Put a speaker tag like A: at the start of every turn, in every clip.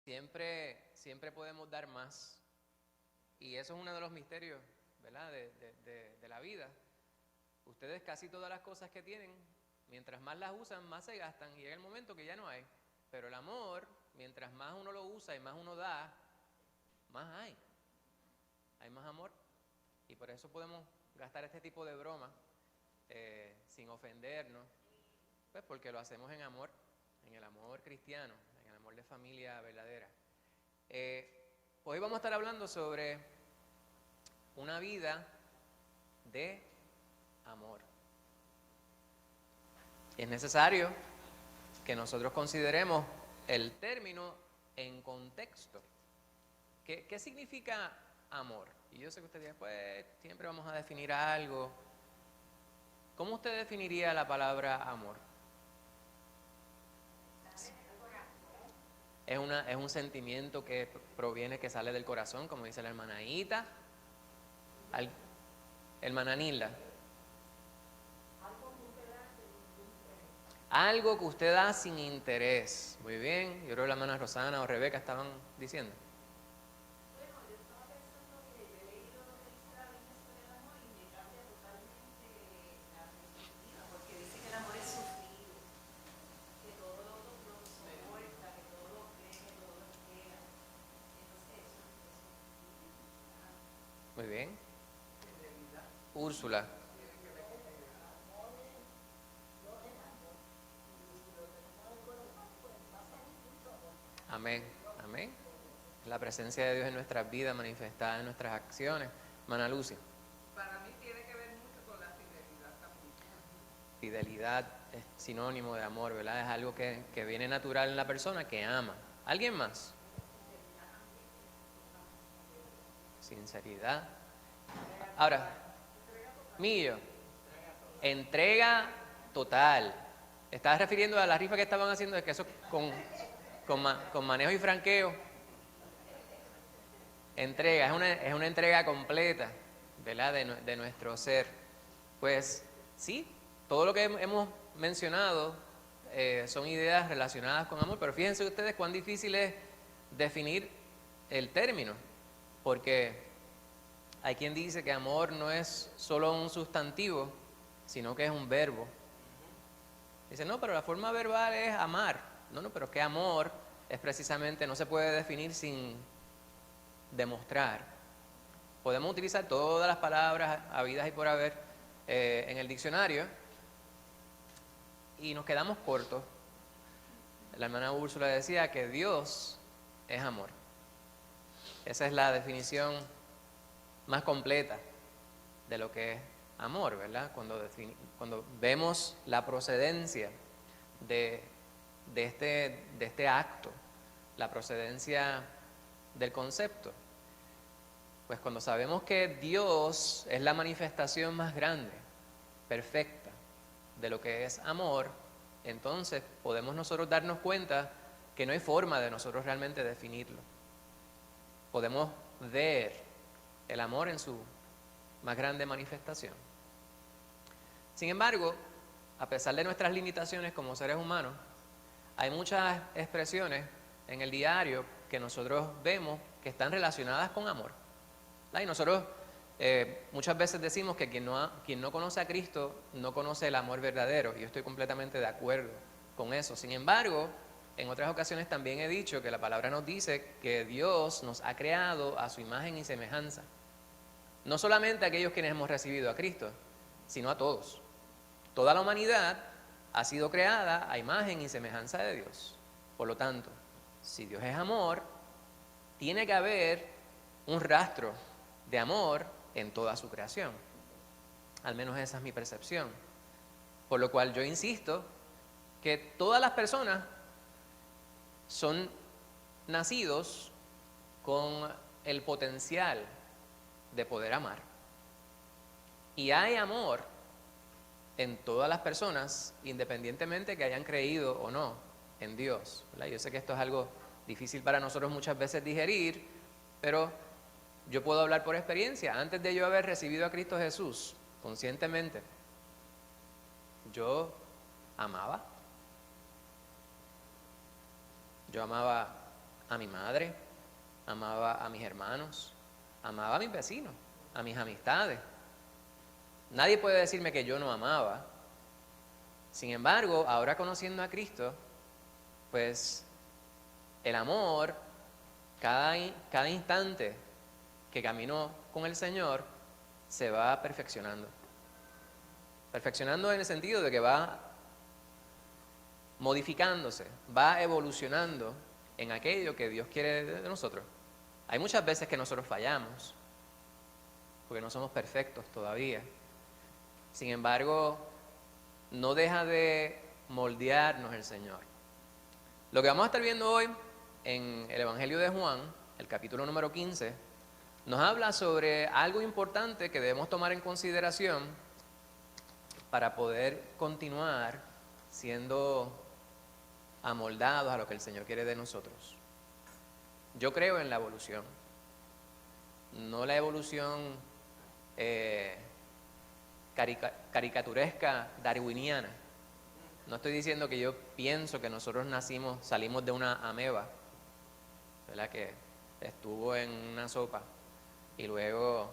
A: siempre podemos dar más. Y eso es uno de los misterios, ¿verdad?, de la vida. Ustedes casi todas las cosas que tienen, mientras más las usan, más se gastan y llega el momento que ya no hay. Pero el amor, mientras más uno lo usa y más uno da, más hay. Hay más amor. Y por eso podemos gastar este tipo de bromas sin ofendernos, pues porque lo hacemos en amor, en el amor cristiano, en el amor de familia verdadera. Hoy vamos a estar hablando sobre una vida de amor. Es necesario que nosotros consideremos el término en contexto. ¿Qué significa amor? Y yo sé que usted dice, pues siempre vamos a definir algo. ¿Cómo usted definiría la palabra amor? Es un sentimiento que proviene, que sale del corazón, como dice la hermana Aita. Hermana Nilda. Algo que usted da sin interés. Muy bien. Yo creo que la hermana Rosana o Rebeca estaban diciendo.
B: Bueno, yo estaba pensando que yo he leído lo que dice la Biblia sobre el amor y me cambia totalmente la perspectiva, porque dice que el amor es sufrido, que todo lo soporta, que todo lo cree, que todo lo espera. Entonces eso.
A: Muy bien. Úrsula. Amén, amén. La presencia de Dios en nuestras vidas, manifestada en nuestras acciones. Hermana Lucy.
C: Para mí tiene que ver mucho con la fidelidad también.
A: Fidelidad es sinónimo de amor, ¿verdad? Es algo que viene natural en la persona que ama. ¿Alguien más? Sinceridad. Ahora, Millo, entrega total. ¿Estás refiriendo a la rifa que estaban haciendo? Es que eso con manejo y franqueo. Entrega, es una entrega completa, ¿verdad? De nuestro ser. Pues sí, todo lo que hemos mencionado son ideas relacionadas con amor, pero fíjense ustedes cuán difícil es definir el término, porque hay quien dice que amor no es solo un sustantivo, sino que es un verbo. Dice, no, pero la forma verbal es amar. No, pero es que amor es precisamente, no se puede definir sin demostrar. Podemos utilizar todas las palabras habidas y por haber en el diccionario y nos quedamos cortos. La hermana Úrsula decía que Dios es amor. Esa es la definición más completa de lo que es amor, ¿verdad? Cuando vemos la procedencia de este acto, la procedencia del concepto, pues cuando sabemos que Dios es la manifestación más grande, perfecta, de lo que es amor, entonces podemos nosotros darnos cuenta que no hay forma de nosotros realmente definirlo. Podemos ver el amor en su más grande manifestación. Sin embargo, a pesar de nuestras limitaciones como seres humanos, hay muchas expresiones en el diario que nosotros vemos que están relacionadas con amor. Y nosotros muchas veces decimos que quien no conoce a Cristo no conoce el amor verdadero, y yo estoy completamente de acuerdo con eso. Sin embargo, en otras ocasiones también he dicho que la palabra nos dice que Dios nos ha creado a su imagen y semejanza. No solamente a aquellos quienes hemos recibido a Cristo, sino a todos. Toda la humanidad ha sido creada a imagen y semejanza de Dios. Por lo tanto, si Dios es amor, tiene que haber un rastro de amor en toda su creación. Al menos esa es mi percepción. Por lo cual yo insisto que todas las personas son nacidos con el potencial de poder amar. Y hay amor en todas las personas, independientemente que hayan creído o no en Dios, ¿verdad? Yo sé que esto es algo difícil para nosotros muchas veces digerir, pero yo puedo hablar por experiencia. Antes de yo haber recibido a Cristo Jesús conscientemente, yo amaba a mi madre, amaba a mis hermanos, amaba a mis vecinos, a mis amistades. Nadie puede decirme que yo no amaba. Sin embargo, ahora conociendo a Cristo, pues el amor, cada instante que camino con el Señor, se va perfeccionando. Perfeccionando en el sentido de que va modificándose, va evolucionando en aquello que Dios quiere de nosotros. Hay muchas veces que nosotros fallamos, porque no somos perfectos todavía. Sin embargo, no deja de moldearnos el Señor. Lo que vamos a estar viendo hoy en el Evangelio de Juan, el capítulo número 15, nos habla sobre algo importante que debemos tomar en consideración para poder continuar siendo amoldados a lo que el Señor quiere de nosotros. Yo creo en la evolución, no la evolución caricaturesca darwiniana. No estoy diciendo que yo pienso que nosotros salimos de una ameba, ¿verdad? Que estuvo en una sopa y luego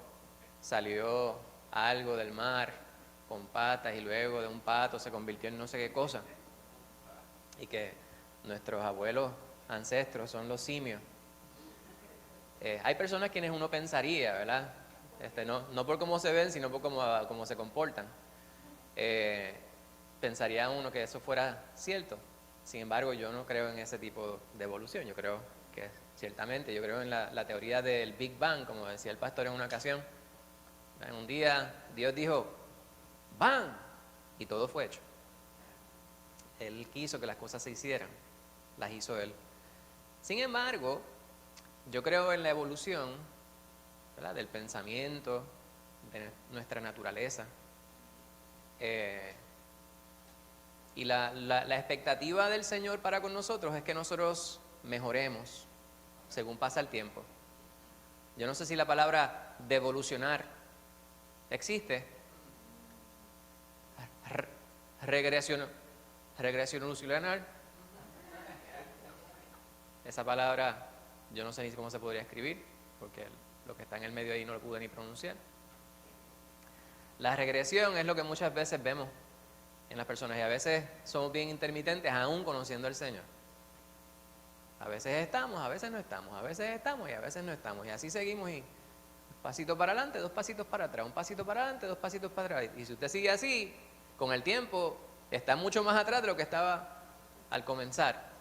A: salió algo del mar con patas y luego de un pato se convirtió en no sé qué cosa, y que nuestros abuelos ancestros son los simios. Hay personas quienes uno pensaría, ¿verdad? No por cómo se ven, sino por cómo se comportan. Pensaría uno que eso fuera cierto. Sin embargo, yo no creo en ese tipo de evolución. Yo creo que ciertamente, yo creo en la teoría del Big Bang, como decía el pastor en una ocasión. Un día Dios dijo, ¡bang! Y todo fue hecho. Él quiso que las cosas se hicieran, las hizo Él. Sin embargo, yo creo en la evolución, ¿verdad?, del pensamiento, de nuestra naturaleza. Y la expectativa del Señor para con nosotros es que nosotros mejoremos según pasa el tiempo. Yo no sé si la palabra devolucionar existe. Regresión evolucionar. Esa palabra yo no sé ni cómo se podría escribir, porque lo que está en el medio ahí no lo pude ni pronunciar. La regresión es lo que muchas veces vemos en las personas y a veces somos bien intermitentes aún conociendo al Señor. A veces estamos, a veces no estamos, a veces estamos y a veces no estamos, y así seguimos, y un pasito para adelante, 2 pasitos para atrás, un pasito para adelante, 2 pasitos para atrás, y si usted sigue así, con el tiempo está mucho más atrás de lo que estaba al comenzar.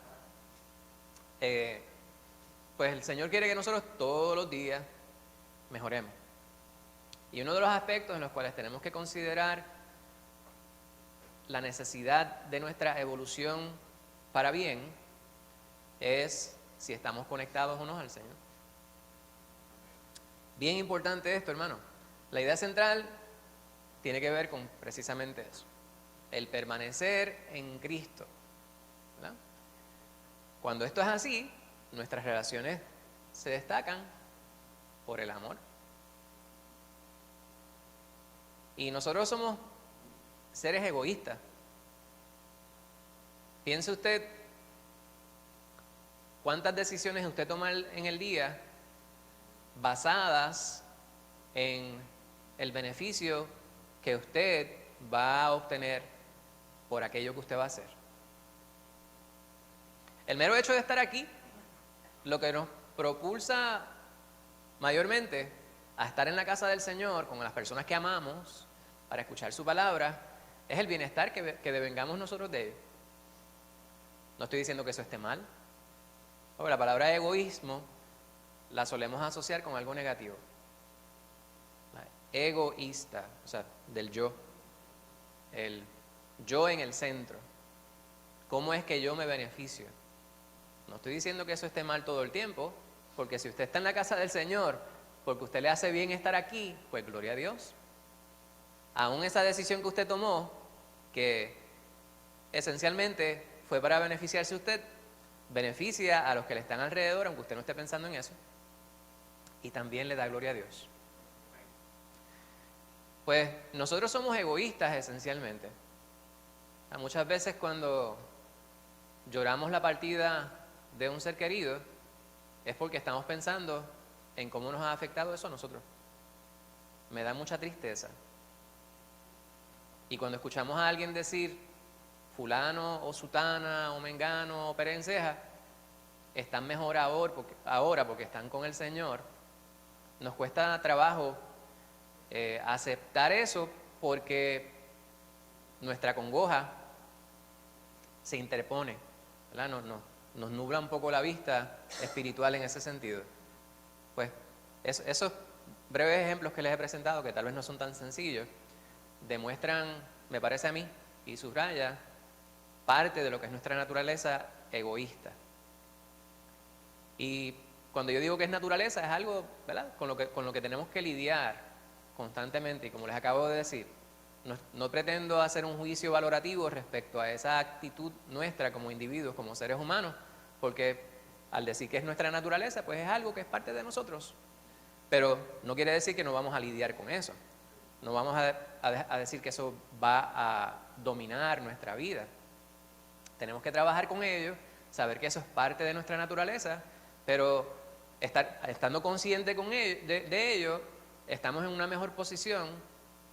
A: Pues el Señor quiere que nosotros todos los días mejoremos, y uno de los aspectos en los cuales tenemos que considerar la necesidad de nuestra evolución para bien es si estamos conectados o no al Señor. Bien importante esto, hermano. La idea central tiene que ver con precisamente eso, el permanecer en Cristo, ¿verdad? Cuando esto es así, nuestras relaciones se destacan por el amor. Y nosotros somos seres egoístas. Piense usted cuántas decisiones usted toma en el día basadas en el beneficio que usted va a obtener por aquello que usted va a hacer. El mero hecho de estar aquí, lo que nos propulsa mayormente a estar en la casa del Señor con las personas que amamos para escuchar su palabra, es el bienestar que devengamos nosotros de ellos. No estoy diciendo que eso esté mal. Porque la palabra egoísmo la solemos asociar con algo negativo. Egoísta, o sea, del yo. El yo en el centro. ¿Cómo es que yo me beneficio? No estoy diciendo que eso esté mal todo el tiempo, porque si usted está en la casa del Señor, porque usted le hace bien estar aquí, pues gloria a Dios. Aún esa decisión que usted tomó, que esencialmente fue para beneficiarse usted, beneficia a los que le están alrededor, aunque usted no esté pensando en eso, y también le da gloria a Dios. Pues nosotros somos egoístas esencialmente. Muchas veces cuando lloramos la partida de un ser querido, es porque estamos pensando en cómo nos ha afectado eso a nosotros. Me da mucha tristeza. Y cuando escuchamos a alguien decir, fulano o sutana o mengano o perenceja, están mejor ahora porque están con el Señor, nos cuesta trabajo aceptar eso porque nuestra congoja se interpone, ¿verdad? Nos nubla un poco la vista espiritual en ese sentido. Pues esos breves ejemplos que les he presentado, que tal vez no son tan sencillos, demuestran, me parece a mí, y subraya parte de lo que es nuestra naturaleza egoísta. Y cuando yo digo que es naturaleza, es algo, ¿verdad?, con lo que tenemos que lidiar constantemente. Y como les acabo de decir, no pretendo hacer un juicio valorativo respecto a esa actitud nuestra como individuos, como seres humanos, porque al decir que es nuestra naturaleza, pues es algo que es parte de nosotros. Pero no quiere decir que no vamos a lidiar con eso. No vamos a decir que eso va a dominar nuestra vida. Tenemos que trabajar con ello, saber que eso es parte de nuestra naturaleza, pero estando consciente de ello, estamos en una mejor posición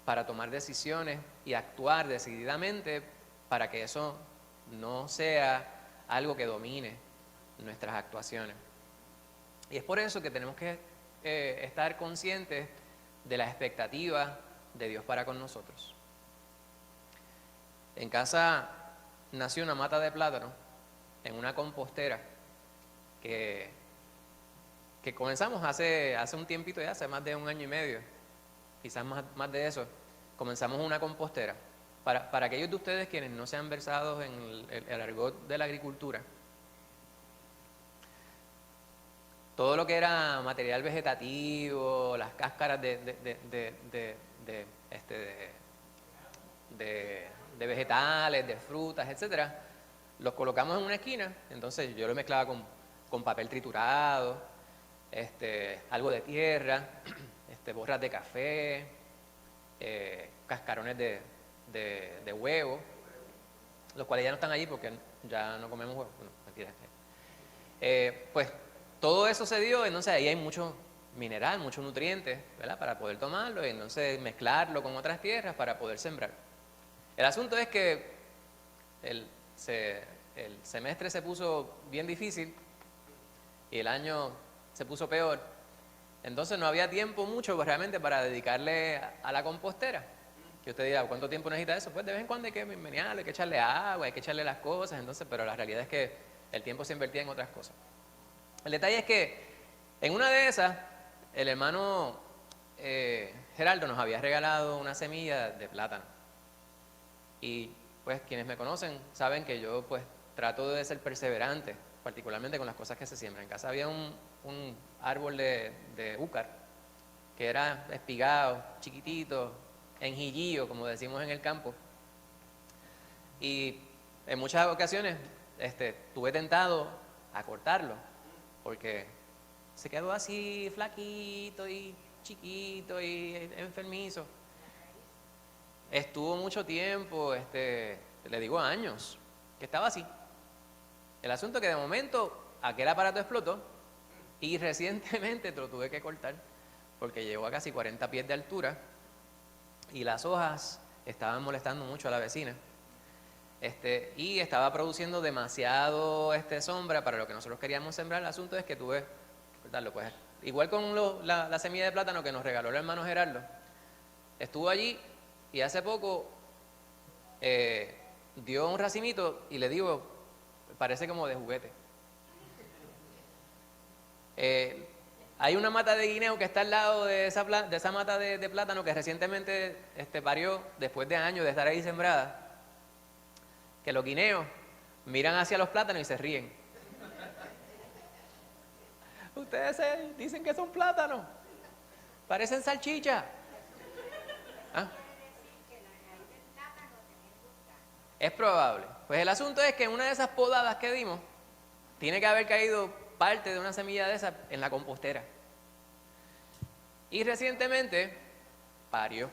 A: para tomar decisiones y actuar decididamente para que eso no sea algo que domine nuestras actuaciones. Y es por eso que tenemos que estar conscientes de la expectativa de Dios para con nosotros. En casa nació una mata de plátano en una compostera que comenzamos hace un tiempito ya, hace más de 1 año y medio, quizás más de eso. Comenzamos una compostera. Para aquellos de ustedes quienes no sean versados en el argot de la agricultura, todo lo que era material vegetativo, las cáscaras de vegetales, de frutas, etcétera, los colocamos en una esquina. Entonces yo lo mezclaba con papel triturado, algo de tierra, borras de café, cascarones de huevo, los cuales ya no están allí porque ya no comemos huevo. No, mentira. Pues todo eso se dio, entonces ahí hay mucho mineral, muchos nutrientes, ¿verdad?, para poder tomarlo y entonces mezclarlo con otras tierras para poder sembrar. El asunto es que el semestre se puso bien difícil y el año se puso peor. Entonces no había tiempo mucho realmente para dedicarle a la compostera. Que usted dirá, ¿cuánto tiempo necesita eso? Pues de vez en cuando hay que menearlo, hay que echarle agua, hay que echarle las cosas, entonces, pero la realidad es que el tiempo se invertía en otras cosas. El detalle es que en una de esas, el hermano Geraldo nos había regalado una semilla de plátano. Y pues quienes me conocen saben que yo pues trato de ser perseverante, particularmente con las cosas que se siembran. En casa había un árbol de úcar que era espigado, chiquitito, enjillillo, como decimos en el campo. Y en muchas ocasiones estuve tentado a cortarlo, porque se quedó así flaquito y chiquito y enfermizo. Estuvo mucho tiempo, le digo años, que estaba así. El asunto es que de momento aquel aparato explotó y recientemente lo tuve que cortar porque llegó a casi 40 pies de altura y las hojas estaban molestando mucho a la vecina. Y estaba produciendo demasiado sombra para lo que nosotros queríamos sembrar. El asunto es que tuve que cortarlo. Pues, igual con la semilla de plátano que nos regaló el hermano Gerardo, estuvo allí y hace poco dio un racimito y le digo, parece como de juguete. Hay una mata de guineo que está al lado de esa mata de plátano que recientemente parió después de años de estar ahí sembrada. Que los guineos miran hacia los plátanos y se ríen. Ustedes dicen que son plátanos, parecen salchicha. ¿Ah? Es probable. Pues el asunto es que en una de esas podadas que dimos, tiene que haber caído parte de una semilla de esa en la compostera. Y recientemente parió.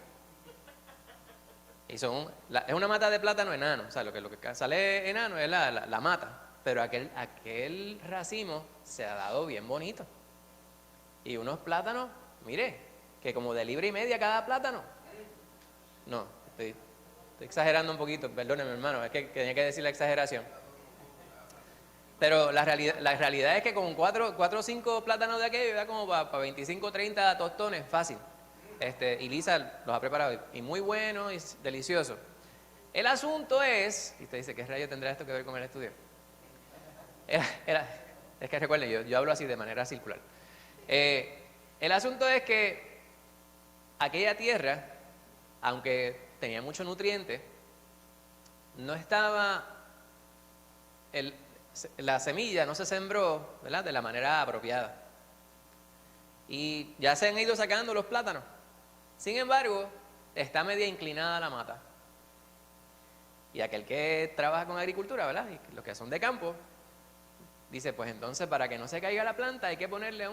A: Y es una mata de plátano enano. O sea, lo que sale enano es la mata. pero aquel racimo se ha dado bien bonito. Y unos plátanos, mire, que como de libra y media cada plátano. No, estoy exagerando un poquito, perdóneme hermano, es que tenía que decir la exageración. Pero la realidad es que con 4 o 5 plátanos de aquello da como para 25 o 30 tostones, fácil. Y Lisa los ha preparado y muy bueno y delicioso. El asunto es, y usted dice, ¿qué rayo tendrá esto que ver con el estudio? Es que recuerden, yo hablo así de manera circular. El asunto es que aquella tierra, aunque tenía mucho nutriente, no estaba, la semilla no se sembró, ¿verdad?, de la manera apropiada. Y ya se han ido sacando los plátanos. Sin embargo, está media inclinada la mata. Y aquel que trabaja con agricultura, ¿verdad?, y los que son de campo, dice, pues entonces para que no se caiga la planta hay que ponerle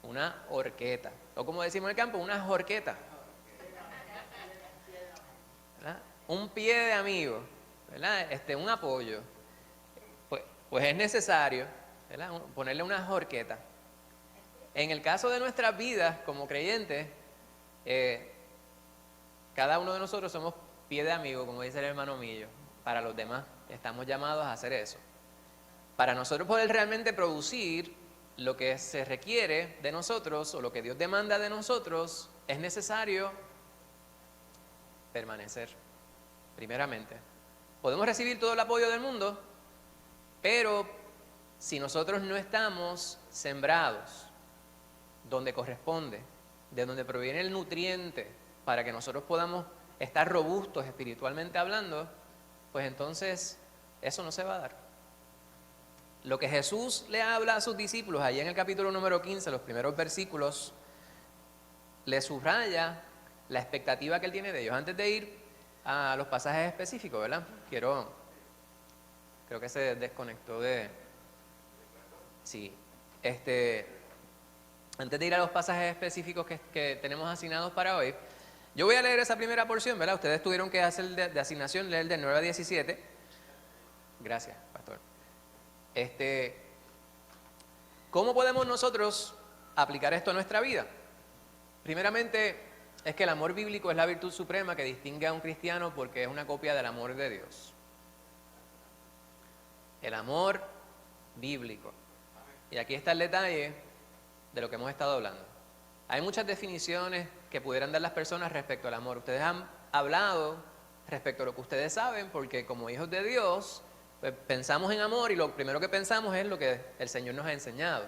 A: una horqueta. O como decimos en el campo, una jorqueta. ¿Verdad? Un pie de amigo, ¿verdad? Un apoyo. Pues es necesario, ¿verdad?, ponerle una horqueta. En el caso de nuestras vidas como creyentes, cada uno de nosotros somos pie de amigo, como dice el hermano Millo, para los demás. Estamos llamados a hacer eso. Para nosotros poder realmente producir lo que se requiere de nosotros o lo que Dios demanda de nosotros, es necesario permanecer, primeramente. Podemos recibir todo el apoyo del mundo, pero si nosotros no estamos sembrados donde corresponde, de donde proviene el nutriente, para que nosotros podamos estar robustos espiritualmente hablando, pues entonces eso no se va a dar. Lo que Jesús le habla a sus discípulos, allí en el capítulo número 15, los primeros versículos, le subraya la expectativa que él tiene de ellos. Antes de ir a los pasajes específicos, ¿verdad? Creo que se desconectó de... Sí, antes de ir a los pasajes específicos que tenemos asignados para hoy, yo voy a leer esa primera porción, ¿verdad? Ustedes tuvieron que hacer de asignación, leer del 9 a 17. Gracias, pastor. ¿Cómo podemos nosotros aplicar esto a nuestra vida? Primeramente, es que el amor bíblico es la virtud suprema que distingue a un cristiano porque es una copia del amor de Dios. El amor bíblico. Y aquí está el detalle de lo que hemos estado hablando. Hay muchas definiciones que pudieran dar las personas respecto al amor. Ustedes han hablado respecto a lo que ustedes saben, porque como hijos de Dios, pues pensamos en amor y lo primero que pensamos es lo que el Señor nos ha enseñado.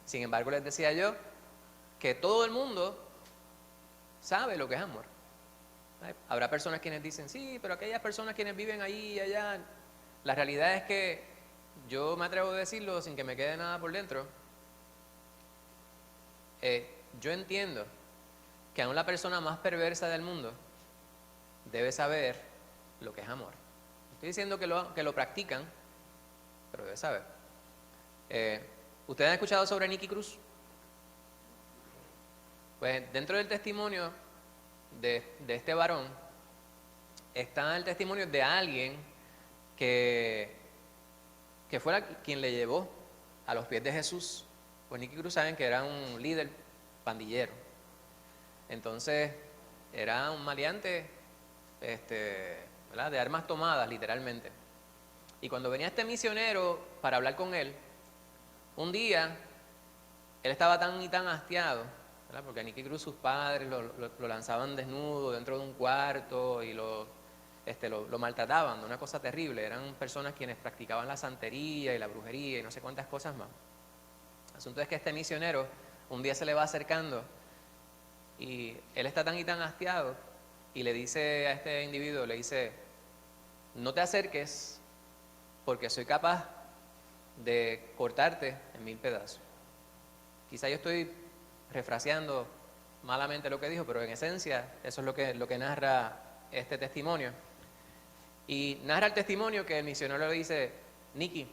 A: Sin embargo, les decía yo que todo el mundo sabe lo que es amor. Habrá personas quienes dicen, sí, pero aquellas personas quienes viven ahí y allá. La realidad es que yo me atrevo a decirlo sin que me quede nada por dentro. Yo entiendo que aún la persona más perversa del mundo debe saber lo que es amor. Estoy diciendo que lo practican, pero debe saber. ¿Ustedes han escuchado sobre Nicky Cruz? Pues dentro del testimonio de este varón está el testimonio de alguien que fue quien le llevó a los pies de Jesús. Pues Nicky Cruz, saben que era un líder pandillero. Entonces era un maleante, ¿verdad?, de armas tomadas, literalmente. Y cuando venía este misionero para hablar con él, un día él estaba tan y tan hastiado, ¿verdad?, porque a Nicky Cruz sus padres lo lanzaban desnudo dentro de un cuarto y lo maltrataban de una cosa terrible. Eran personas quienes practicaban la santería y la brujería y no sé cuántas cosas más. El asunto es que este misionero un día se le va acercando y él está tan y tan hastiado y le dice a este individuo, le dice, no te acerques porque soy capaz de cortarte en 1000 pedazos. Quizá yo estoy refraseando malamente lo que dijo, pero en esencia eso es lo que narra este testimonio. Y narra el testimonio que el misionero le dice, Nicky,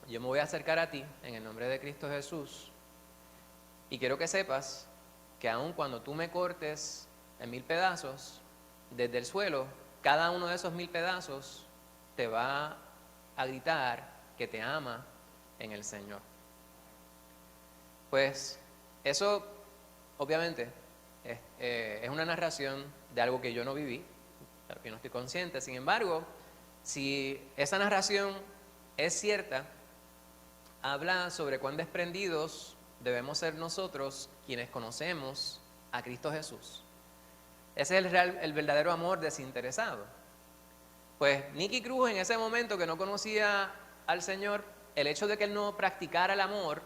A: yo me voy a acercar a ti en el nombre de Cristo Jesús y quiero que sepas que aun cuando tú me cortes en 1000 pedazos, desde el suelo, cada uno de esos 1000 pedazos te va a gritar que te ama en el Señor. Pues eso, obviamente, es una narración de algo que yo no viví, de lo que no estoy consciente. Sin embargo, si esa narración es cierta, habla sobre cuán desprendidos debemos ser nosotros quienes conocemos a Cristo Jesús. Ese es el verdadero amor desinteresado. Pues Nicky Cruz en ese momento que no conocía al Señor, el hecho de que él no practicara el amor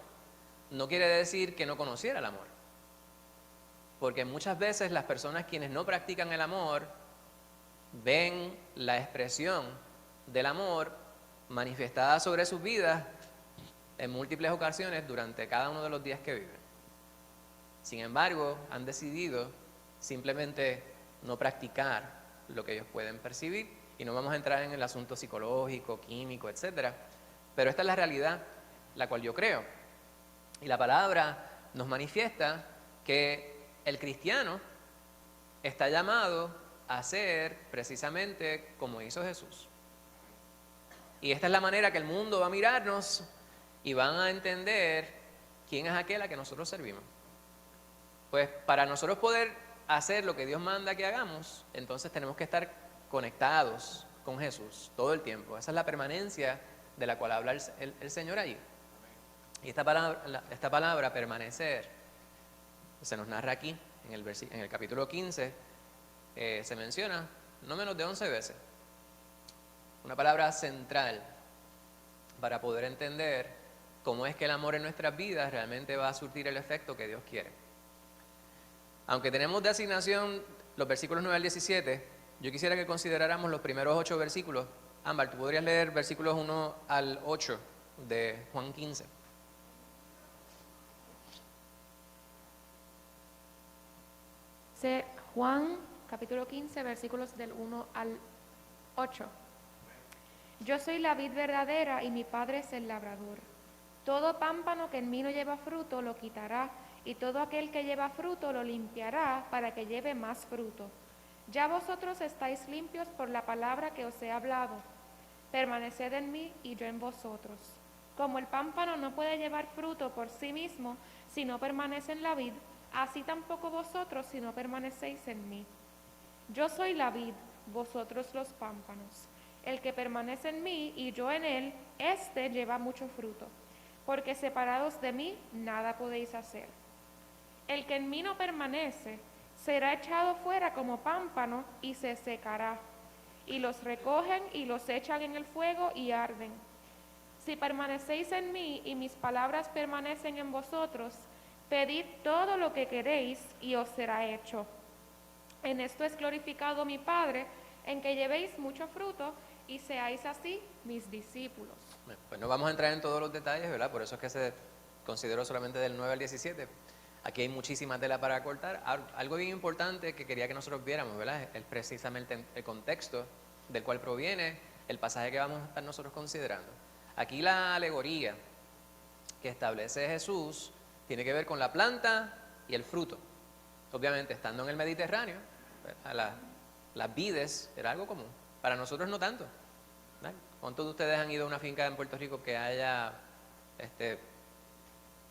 A: no quiere decir que no conociera el amor. Porque muchas veces las personas quienes no practican el amor ven la expresión del amor manifestada sobre sus vidas en múltiples ocasiones durante cada uno de los días que viven. Sin embargo, han decidido simplemente no practicar lo que ellos pueden percibir, y no vamos a entrar en el asunto psicológico, químico, etcétera, pero esta es la realidad, la cual yo creo. Y la palabra nos manifiesta que el cristiano está llamado a ser precisamente como hizo Jesús. Y esta es la manera que el mundo va a mirarnos y van a entender quién es aquel a que nosotros servimos. Pues para nosotros poder hacer lo que Dios manda que hagamos, entonces tenemos que estar conectados con Jesús todo el tiempo. Esa es la permanencia de la cual habla el Señor allí. Y esta palabra permanecer, se nos narra aquí, en el capítulo 15, se menciona no menos de 11 veces. Una palabra central para poder entender cómo es que el amor en nuestras vidas realmente va a surtir el efecto que Dios quiere. Aunque tenemos de asignación los versículos 9 al 17, yo quisiera que consideráramos los primeros 8 versículos. Ámbar, ¿tú podrías leer versículos 1 al 8 de Juan 15?
D: Juan capítulo 15, versículos del 1 al 8. Yo soy la vid verdadera y mi Padre es el labrador. Todo pámpano que en mí no lleva fruto lo quitará, y todo aquel que lleva fruto lo limpiará para que lleve más fruto. Ya vosotros estáis limpios por la palabra que os he hablado. Permaneced en mí y yo en vosotros. Como el pámpano no puede llevar fruto por sí mismo si no permanece en la vid, así tampoco vosotros si no permanecéis en mí. Yo soy la vid, vosotros los pámpanos. El que permanece en mí y yo en él, éste lleva mucho fruto, porque separados de mí nada podéis hacer. El que en mí no permanece será echado fuera como pámpano y se secará, y los recogen y los echan en el fuego y arden. Si permanecéis en mí y mis palabras permanecen en vosotros, pedid todo lo que queréis y os será hecho. En esto es glorificado mi Padre, en que llevéis mucho fruto y seáis así mis discípulos.
A: Pues no vamos a entrar en todos los detalles, ¿verdad? Por eso es que se consideró solamente del 9 al 17. Aquí hay muchísima tela para cortar. Algo bien importante que quería que nosotros viéramos, ¿verdad? Es precisamente el contexto del cual proviene el pasaje que vamos a estar nosotros considerando. Aquí la alegoría que establece Jesús tiene que ver con la planta y el fruto. Obviamente, estando en el Mediterráneo, las vides era algo común. Para nosotros no tanto. ¿Vale? ¿Cuántos de ustedes han ido a una finca en Puerto Rico que haya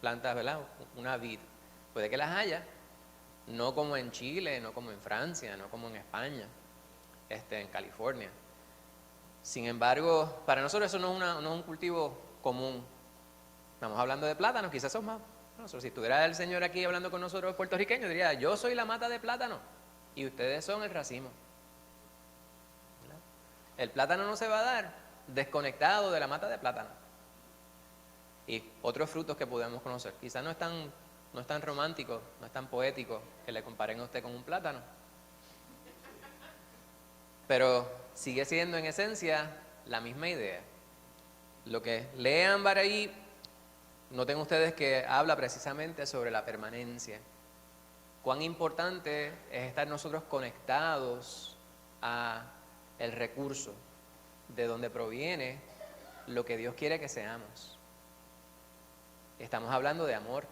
A: plantas, ¿verdad? Una vid. Puede que las haya, no como en Chile, no como en Francia, no como en España, en California. Sin embargo, para nosotros eso no es un cultivo común. Estamos hablando de plátanos, quizás son más. Si estuviera el Señor aquí hablando con nosotros puertorriqueños, diría, yo soy la mata de plátano y ustedes son el racimo. ¿Verdad? El plátano no se va a dar desconectado de la mata de plátano. Y otros frutos que podemos conocer. Quizás no es tan romántico, no es tan poético que le comparen a usted con un plátano. Pero sigue siendo en esencia la misma idea. Lo que lee Ámbar ahí, noten ustedes que habla precisamente sobre la permanencia. Cuán importante es estar nosotros conectados a el recurso de donde proviene lo que Dios quiere que seamos. Estamos hablando de amor.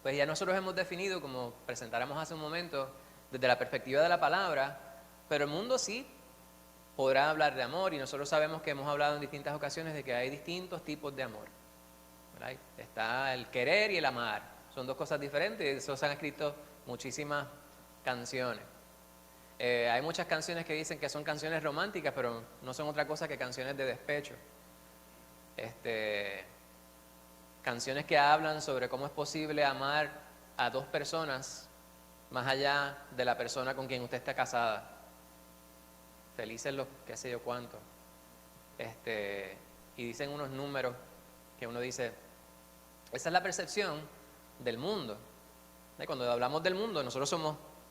A: Pues ya nosotros hemos definido, como presentáramos hace un momento, desde la perspectiva de la palabra, pero el mundo sí podrá hablar de amor, y nosotros sabemos que hemos hablado en distintas ocasiones de que hay distintos tipos de amor, ¿verdad? Está el querer y el amar, son dos cosas diferentes, y de eso se han escrito muchísimas canciones. Hay muchas canciones que dicen que son canciones románticas, pero no son otra cosa que canciones de despecho. Canciones que hablan sobre cómo es posible amar a dos personas más allá de la persona con quien usted está casada. Felices los qué sé yo cuánto. Y dicen unos números que uno dice, esa es la percepción del mundo. Cuando hablamos del mundo, nosotros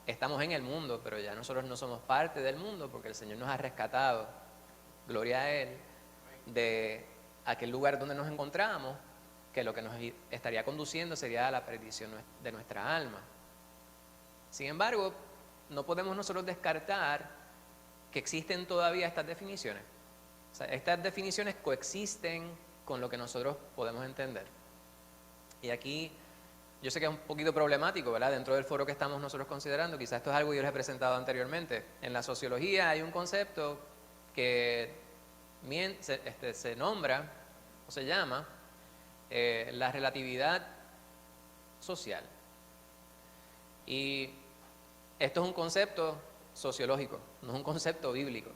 A: estamos en el mundo, pero ya nosotros no somos parte del mundo porque el Señor nos ha rescatado, gloria a Él, de aquel lugar donde nos encontramos, que lo que nos estaría conduciendo sería a la perdición de nuestra alma. Sin embargo, no podemos nosotros descartar que existen todavía estas definiciones. O sea, estas definiciones coexisten con lo que nosotros podemos entender. Y aquí yo sé que es un poquito problemático, ¿verdad? Dentro del foro que estamos nosotros considerando, quizás esto es algo que yo les he presentado anteriormente. En la sociología hay un concepto que se nombra o se llama la relatividad social. Y esto es un concepto sociológico, no es un concepto bíblico,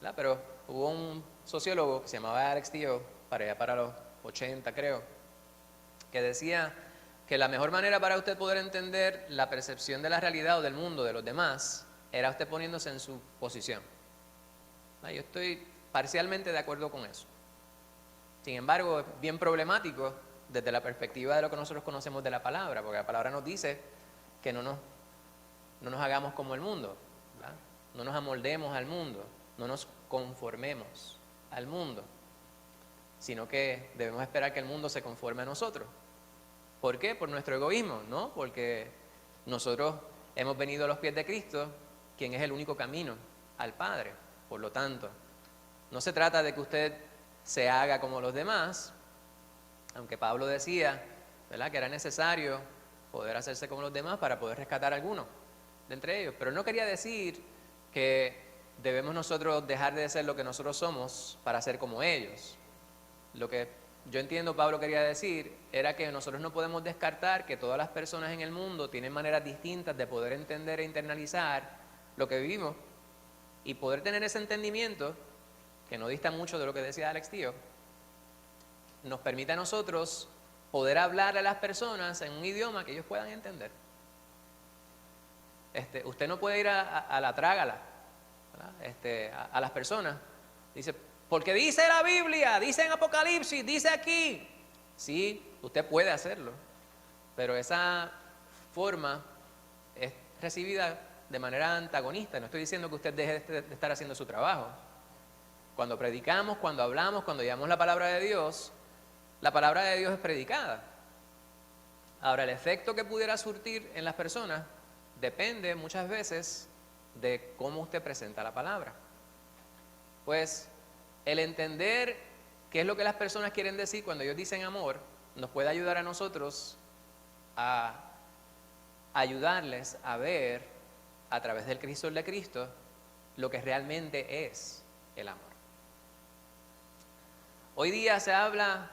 A: ¿verdad? Pero hubo un sociólogo que se llamaba Alex Tio, para allá para los 80 creo, que decía que la mejor manera para usted poder entender la percepción de la realidad o del mundo de los demás era usted poniéndose en su posición. Yo estoy parcialmente de acuerdo con eso. Sin embargo, es bien problemático desde la perspectiva de lo que nosotros conocemos de la palabra, porque la palabra nos dice que no nos hagamos como el mundo, ¿verdad? No nos amoldemos al mundo, no nos conformemos al mundo, sino que debemos esperar que el mundo se conforme a nosotros. ¿Por qué? Por nuestro egoísmo, ¿no? Porque nosotros hemos venido a los pies de Cristo, quien es el único camino al Padre. Por lo tanto, no se trata de que usted se haga como los demás, aunque Pablo decía, ¿verdad?, que era necesario poder hacerse como los demás para poder rescatar a alguno de entre ellos. Pero no quería decir que debemos nosotros dejar de ser lo que nosotros somos para ser como ellos. Lo que yo entiendo Pablo quería decir era que nosotros no podemos descartar que todas las personas en el mundo tienen maneras distintas de poder entender e internalizar lo que vivimos, y poder tener ese entendimiento, que no dista mucho de lo que decía Alex Tio, nos permite a nosotros poder hablar a las personas en un idioma que ellos puedan entender. Usted no puede ir a la trágala, ¿verdad? A las personas. Dice, porque dice la Biblia, dice en Apocalipsis, dice aquí. Sí, usted puede hacerlo, pero esa forma es recibida de manera antagonista. No estoy diciendo que usted deje de estar haciendo su trabajo. Cuando predicamos, cuando hablamos, cuando llevamos la palabra de Dios es predicada. Ahora, el efecto que pudiera surtir en las personas depende muchas veces de cómo usted presenta la palabra. Pues el entender qué es lo que las personas quieren decir cuando ellos dicen amor nos puede ayudar a nosotros a ayudarles a ver a través del crisol de Cristo lo que realmente es el amor. Hoy día se habla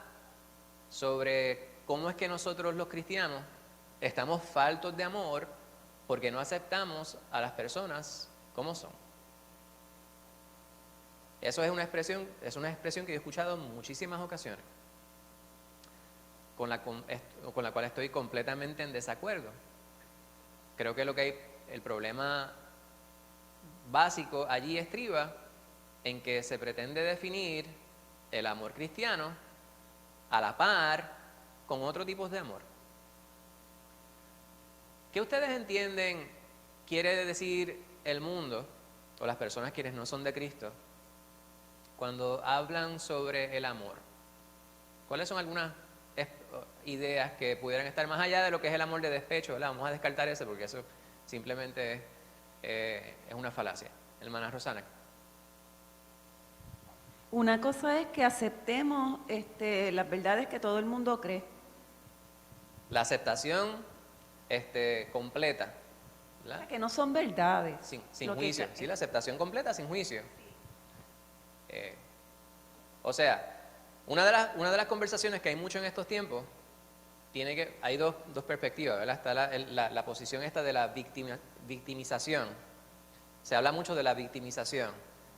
A: sobre cómo es que nosotros los cristianos estamos faltos de amor porque no aceptamos a las personas como son. Eso es una expresión que yo he escuchado en muchísimas ocasiones, con la cual estoy completamente en desacuerdo. Creo que el problema básico allí estriba en que se pretende definir el amor cristiano a la par con otros tipos de amor. ¿Qué ustedes entienden quiere decir el mundo o las personas quienes no son de Cristo cuando hablan sobre el amor? ¿Cuáles son algunas ideas que pudieran estar más allá de lo que es el amor de despecho, ¿verdad? Vamos a descartar ese porque eso simplemente es una falacia. Hermana Rosana.
B: Una cosa es que aceptemos las verdades que todo el mundo cree.
A: La aceptación completa, ¿verdad?
B: Que no son verdades.
A: Sin juicio. Sí, la aceptación completa sin juicio. Eh, o sea, una de las conversaciones que hay mucho en estos tiempos, hay dos perspectivas, ¿verdad? Está la posición esta de la victimización. Se habla mucho de la victimización,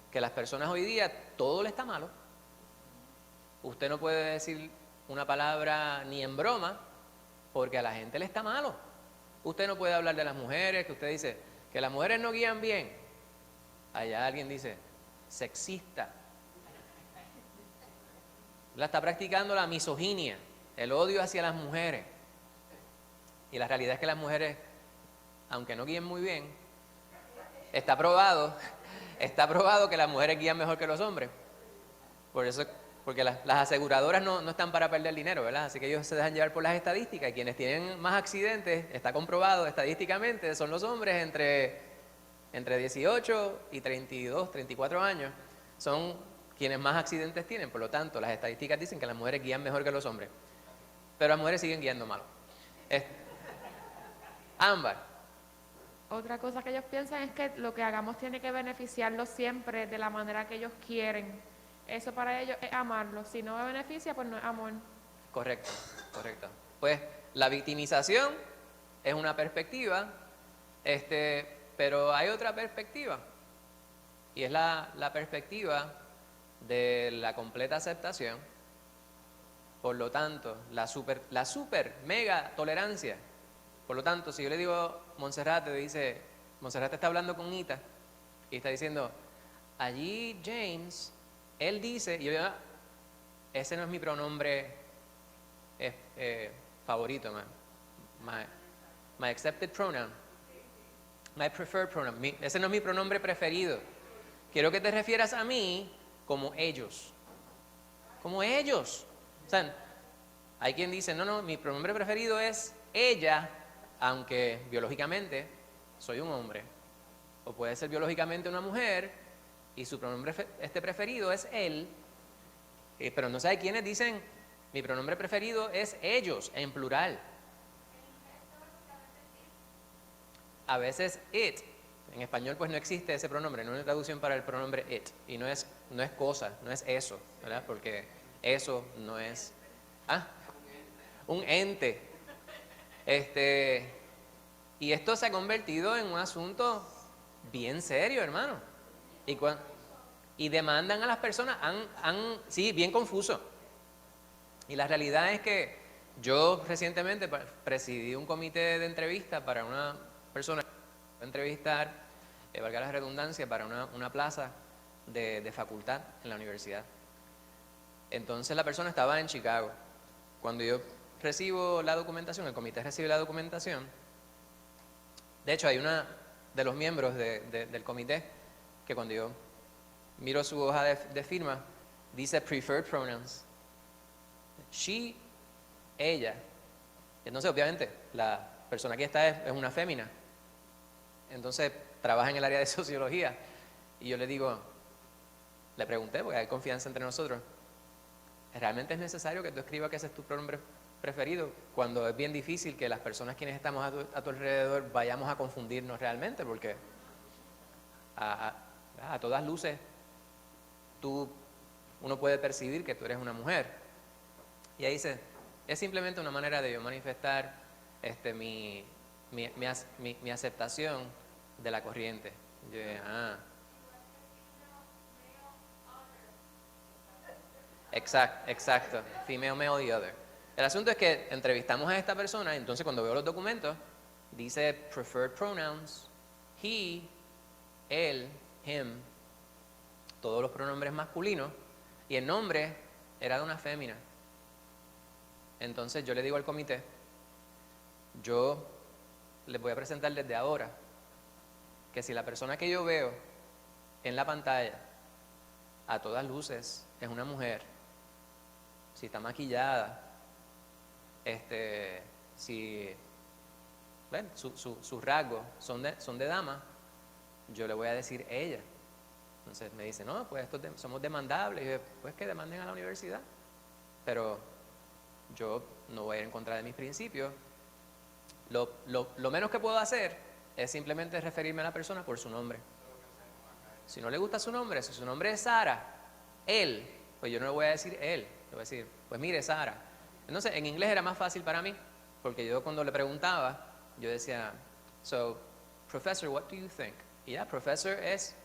A: que las personas hoy día todo le está malo. Usted no puede decir una palabra ni en broma porque a la gente le está malo. Usted no puede hablar de las mujeres, que usted dice que las mujeres no guían bien. Allá alguien dice, sexista. La está practicando la misoginia, el odio hacia las mujeres. Y la realidad es que las mujeres, aunque no guíen muy bien, está probado que las mujeres guían mejor que los hombres. Por eso, porque las aseguradoras no están para perder dinero, ¿verdad? Así que ellos se dejan llevar por las estadísticas y quienes tienen más accidentes, está comprobado estadísticamente, son los hombres entre 18 y 32, 34 años, son quienes más accidentes tienen. Por lo tanto, las estadísticas dicen que las mujeres guían mejor que los hombres, pero las mujeres siguen guiando mal. Ámbar.
D: Otra cosa que ellos piensan es que lo que hagamos tiene que beneficiarlos siempre de la manera que ellos quieren. Eso para ellos es amarlos. Si no me beneficia, pues no es amor.
A: Correcto. Pues la victimización es una perspectiva, pero hay otra perspectiva, y es la perspectiva de la completa aceptación. Por lo tanto, la super mega tolerancia. Por lo tanto, si yo le digo Montserrat está hablando con Ita y está diciendo, allí James, él dice, y yo digo, ese no es mi pronombre favorito, my accepted pronoun, my preferred pronoun, ese no es mi pronombre preferido. Quiero que te refieras a mí como ellos. Como ellos. O sea, hay quien dice, no, mi pronombre preferido es ella, aunque biológicamente soy un hombre. O puede ser biológicamente una mujer y su pronombre preferido es él. Pero no sé, hay quienes dicen, mi pronombre preferido es ellos, en plural. A veces it. En español pues no existe ese pronombre, no hay una traducción para el pronombre it. Y no es cosa, no es eso, ¿verdad? Porque eso no es un ente. Y esto se ha convertido en un asunto bien serio, hermano. Y demandan a las personas, sí, bien confuso. Y la realidad es que yo recientemente presidí un comité de entrevista para una persona que va a entrevistar, valga la redundancia, para una plaza de facultad en la universidad. Entonces la persona estaba en Chicago. Cuando yo recibo la documentación, el comité recibe la documentación. De hecho, hay una de los miembros del comité que cuando yo miro su hoja de firma, dice preferred pronouns. She, ella. Entonces, obviamente, la persona que está es una fémina. Entonces, trabaja en el área de sociología. Y yo le pregunté, porque hay confianza entre nosotros, ¿realmente es necesario que tú escribas que ese es tu pronombre preferido? Cuando es bien difícil que las personas quienes estamos a tu alrededor vayamos a confundirnos realmente, porque a todas luces uno puede percibir que tú eres una mujer. Y ahí dice, es simplemente una manera de yo manifestar mi aceptación de la corriente. Yo dije, Exacto. Female, male y other. El asunto es que entrevistamos a esta persona, y entonces cuando veo los documentos, dice preferred pronouns, he, él, him, todos los pronombres masculinos, y el nombre era de una fémina. Entonces yo le digo al comité, yo les voy a presentar desde ahora que si la persona que yo veo en la pantalla, a todas luces, es una mujer, si está maquillada, si sus rasgos son de dama, yo le voy a decir ella. Entonces me dice, no, pues somos demandables. Y yo, pues que demanden a la universidad. Pero yo no voy a ir en contra de mis principios. Lo menos que puedo hacer es simplemente referirme a la persona por su nombre. Si no le gusta su nombre, si su nombre es Sara, él, pues yo no le voy a decir él, le voy a decir, pues mire, Sara. Entonces, en inglés era más fácil para mí, porque yo cuando le preguntaba, yo decía, so, professor, what do you think? Y ya, professor es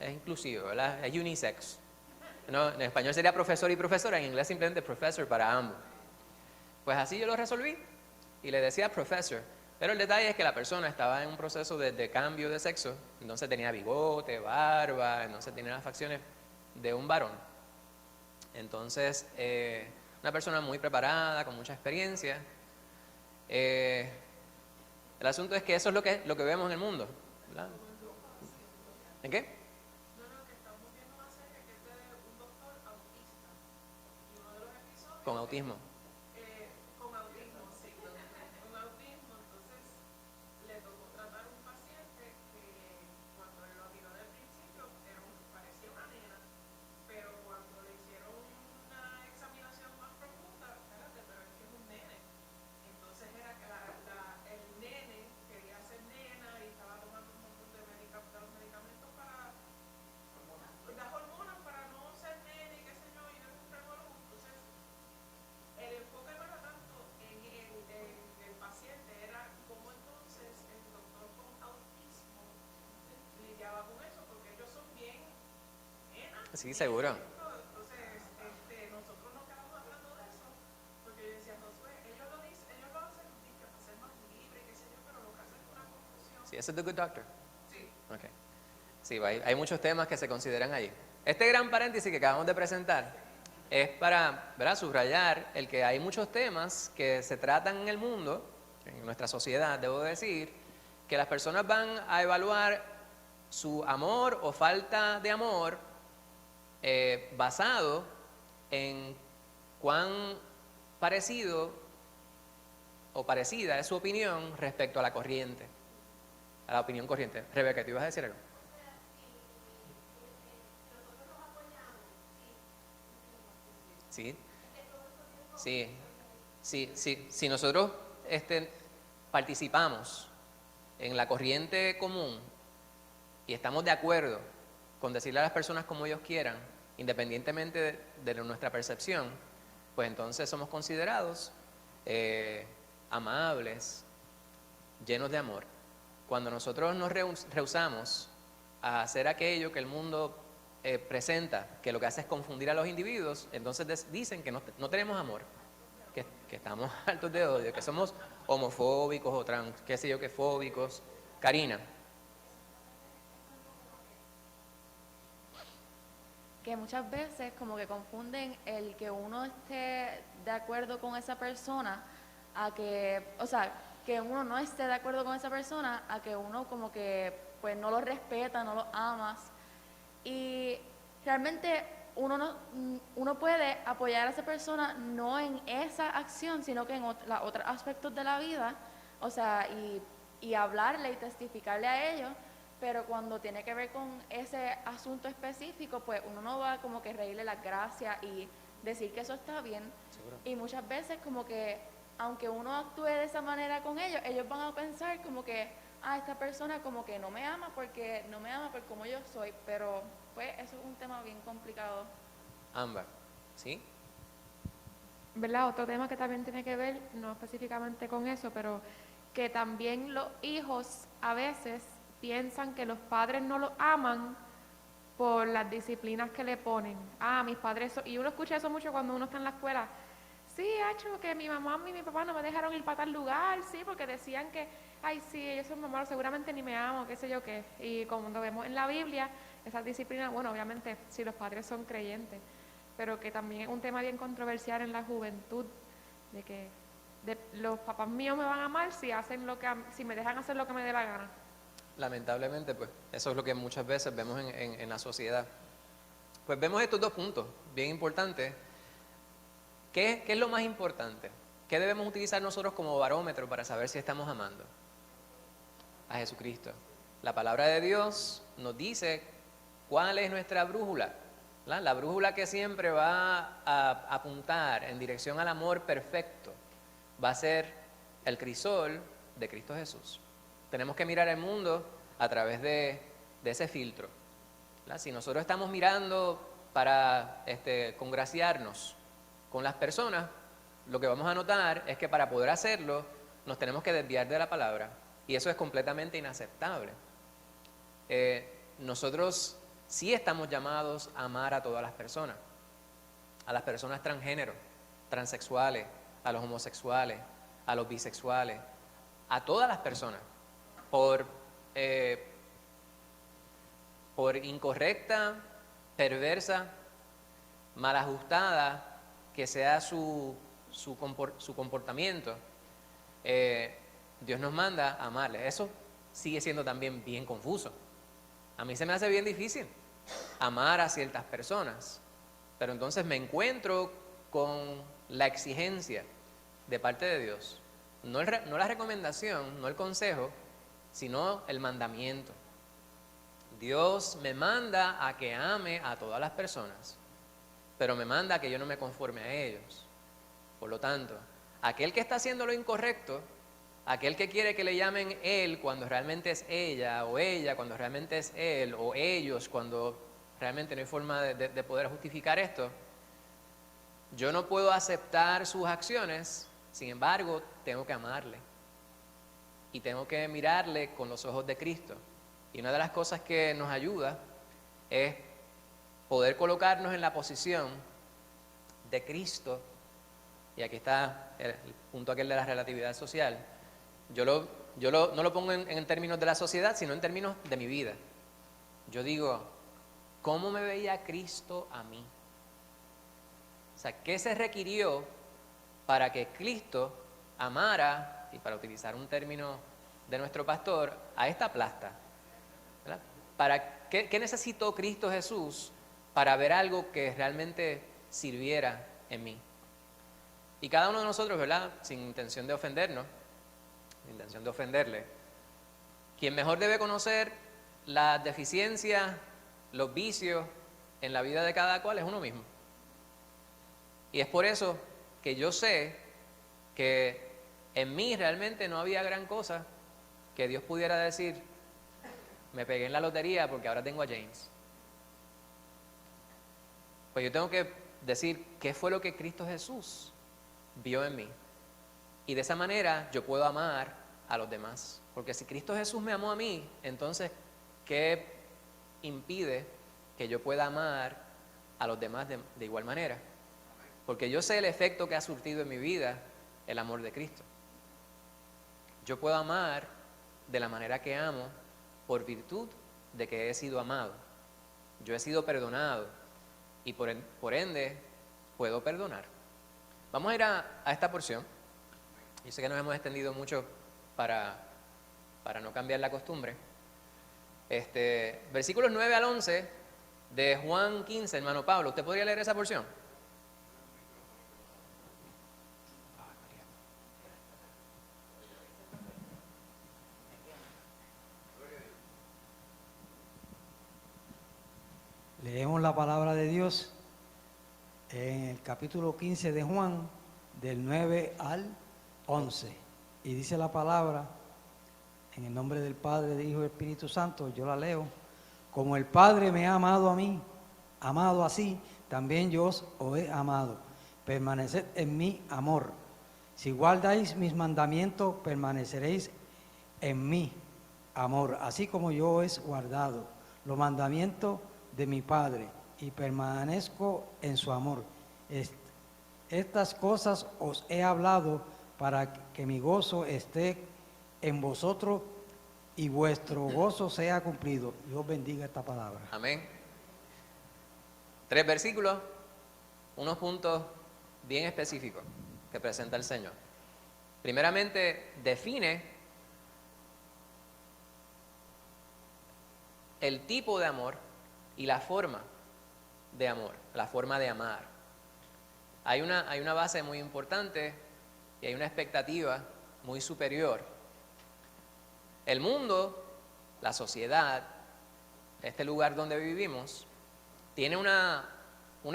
A: inclusivo, ¿verdad? Es unisex. No, en español sería profesor y profesora, en inglés simplemente professor para ambos. Pues así yo lo resolví y le decía professor. Pero el detalle es que la persona estaba en un proceso de cambio de sexo, entonces tenía bigote, barba, entonces tenía las facciones de un varón. Entonces, una persona muy preparada, con mucha experiencia. El asunto es que eso es lo que vemos en el mundo, ¿verdad? ¿En qué?
C: Que estamos viendo una serie que es de un doctor autista. Y uno de los episodios
A: Con autismo.
C: con autismo, sí. Con autismo, entonces le tocó tratar a un paciente que cuando lo miró del principio parecía una nena, pero cuando le hicieron una examinación más profunda, espérate, pero es que es un nene. Entonces era que el nene quería ser nena y estaba tomando un montón de los medicamentos para las hormonas para no ser nene y qué sé yo, y no es un revolú. Entonces el enfoque no era tanto en el paciente, era cómo entonces el doctor con autismo lidiaba con eso, porque ellos son bien nenas.
A: Sí, seguro.
C: Entonces nosotros nos quedamos hablando de eso, porque yo decía, Josué, ellos lo hacen para ser más libre, qué sé yo, pero lo que hacen es una confusión.
A: Sí, ese es The Good Doctor.
C: Sí.
A: Okay. Sí, hay muchos temas que se consideran allí. Este gran paréntesis que acabamos de presentar es para, ¿verdad?, subrayar el que hay muchos temas que se tratan en el mundo, en nuestra sociedad, debo decir, que las personas van a evaluar su amor o falta de amor basado en cuán parecido o parecida es su opinión respecto a la corriente, a la opinión corriente. Rebeca, ¿te ibas a decir algo? Sí, sí, sí, sí. Si nosotros participamos en la corriente común y estamos de acuerdo con decirle a las personas como ellos quieran, independientemente de nuestra percepción, pues entonces somos considerados amables, llenos de amor. Cuando nosotros nos rehusamos a hacer aquello que el mundo presenta, que lo que hace es confundir a los individuos, entonces dicen que no tenemos amor, que estamos altos de odio, que somos homofóbicos o qué sé yo, que fóbicos. Karina.
E: Que muchas veces como que confunden el que uno esté de acuerdo con esa persona a que, o sea, que uno no esté de acuerdo con esa persona a que uno como que pues no lo respeta, no lo amas. Y realmente uno puede apoyar a esa persona no en esa acción, sino que en los otros aspectos de la vida, o sea, y hablarle y testificarle a ellos, pero cuando tiene que ver con ese asunto específico, pues uno no va como que reírle las gracias y decir que eso está bien.
A: Seguro.
E: Y muchas veces como que, aunque uno actúe de esa manera con ellos van a pensar como que, esta persona como que no me ama porque como yo soy, pero pues eso es un tema bien complicado.
A: Ámbar, ¿sí?
D: ¿Verdad? Otro tema que también tiene que ver, no específicamente con eso, pero que también los hijos a veces piensan que los padres no los aman por las disciplinas que le ponen. Mis padres, y uno escucha eso mucho cuando uno está en la escuela. Sí, hecho que mi mamá y mi papá no me dejaron ir para tal lugar, sí, porque decían que, sí, ellos son malos, seguramente ni me amo, qué sé yo qué. Y como lo vemos en la Biblia, esas disciplinas, bueno, obviamente, si los padres son creyentes, pero que también es un tema bien controversial en la juventud, de que los papás míos me van a amar si me dejan hacer lo que me dé la gana.
A: Lamentablemente, pues, eso es lo que muchas veces vemos en la sociedad. Pues vemos estos dos puntos bien importantes. ¿Qué es lo más importante? ¿Qué debemos utilizar nosotros como barómetro para saber si estamos amando? A Jesucristo. La palabra de Dios nos dice cuál es nuestra brújula. ¿Verdad? La brújula que siempre va a apuntar en dirección al amor perfecto va a ser el crisol de Cristo Jesús. Tenemos que mirar el mundo a través de ese filtro. ¿verdad? Si nosotros estamos mirando para congraciarnos con las personas, lo que vamos a notar es que para poder hacerlo nos tenemos que desviar de la palabra, y eso es completamente inaceptable. Nosotros sí estamos llamados a amar a todas las personas transgénero, transexuales, a los homosexuales, a los bisexuales, a todas las personas, por incorrecta, perversa, mal ajustada que sea su comportamiento. Dios nos manda a amarles. Eso sigue siendo también bien confuso. A mí se me hace bien difícil amar a ciertas personas, pero entonces me encuentro con la exigencia de parte de Dios, no la recomendación, no el consejo, sino el mandamiento. Dios me manda a que ame a todas las personas, pero me manda a que yo no me conforme a ellos. Por lo tanto, aquel que está haciendo lo incorrecto, aquel que quiere que le llamen él cuando realmente es ella, o ella cuando realmente es él, o ellos cuando realmente no hay forma de poder justificar esto, yo no puedo aceptar sus acciones. Sin embargo, tengo que amarle y tengo que mirarle con los ojos de Cristo. Y una de las cosas que nos ayuda es poder colocarnos en la posición de Cristo. Y aquí está el punto aquel de la relatividad social. Yo no lo pongo en términos de la sociedad, sino en términos de mi vida. Yo digo, ¿cómo me veía Cristo a mí? O sea, ¿qué se requirió para que Cristo amara, y para utilizar un término de nuestro pastor, a esta plasta? ¿verdad? ¿Qué necesitó Cristo Jesús para ver algo que realmente sirviera en mí? Y cada uno de nosotros, ¿verdad?, sin intención de ofendernos, sin intención de ofenderle, quien mejor debe conocer las deficiencias, los vicios en la vida de cada cual es uno mismo. Y es por eso que yo sé que en mí realmente no había gran cosa que Dios pudiera decir, me pegué en la lotería porque ahora tengo a James. Pues yo tengo que decir qué fue lo que Cristo Jesús vio en mí. Y de esa manera yo puedo amar a los demás. Porque si Cristo Jesús me amó a mí, entonces, ¿qué impide que yo pueda amar a los demás de igual manera? Porque yo sé el efecto que ha surtido en mi vida el amor de Cristo. Yo puedo amar de la manera que amo por virtud de que he sido amado. Yo he sido perdonado y por ende puedo perdonar. Vamos a ir a esta porción. Yo sé que nos hemos extendido mucho para no cambiar la costumbre. Versículos 9 al 11 de Juan 15, hermano Pablo. ¿Usted podría leer esa porción?
F: Leemos la palabra de Dios en el capítulo 15 de Juan, del 9 al 11. Y dice la palabra, en el nombre del Padre, del Hijo y del Espíritu Santo, yo la leo. Como el Padre me ha amado a mí, amado así, también yo os he amado. Permaneced en mi amor. Si guardáis mis mandamientos, permaneceréis en mi amor, así como yo he guardado los mandamientos de mi Padre y permanezco en su amor. Estas cosas os he hablado para que mi gozo esté en vosotros y vuestro gozo sea cumplido. Dios bendiga esta palabra.
A: Amén. 3 versículos, unos puntos bien específicos que presenta el Señor. Primeramente, define el tipo de amor y la forma de amor, la forma de amar. Hay una base muy importante y hay una expectativa muy superior. El mundo, la sociedad, este lugar donde vivimos, tiene una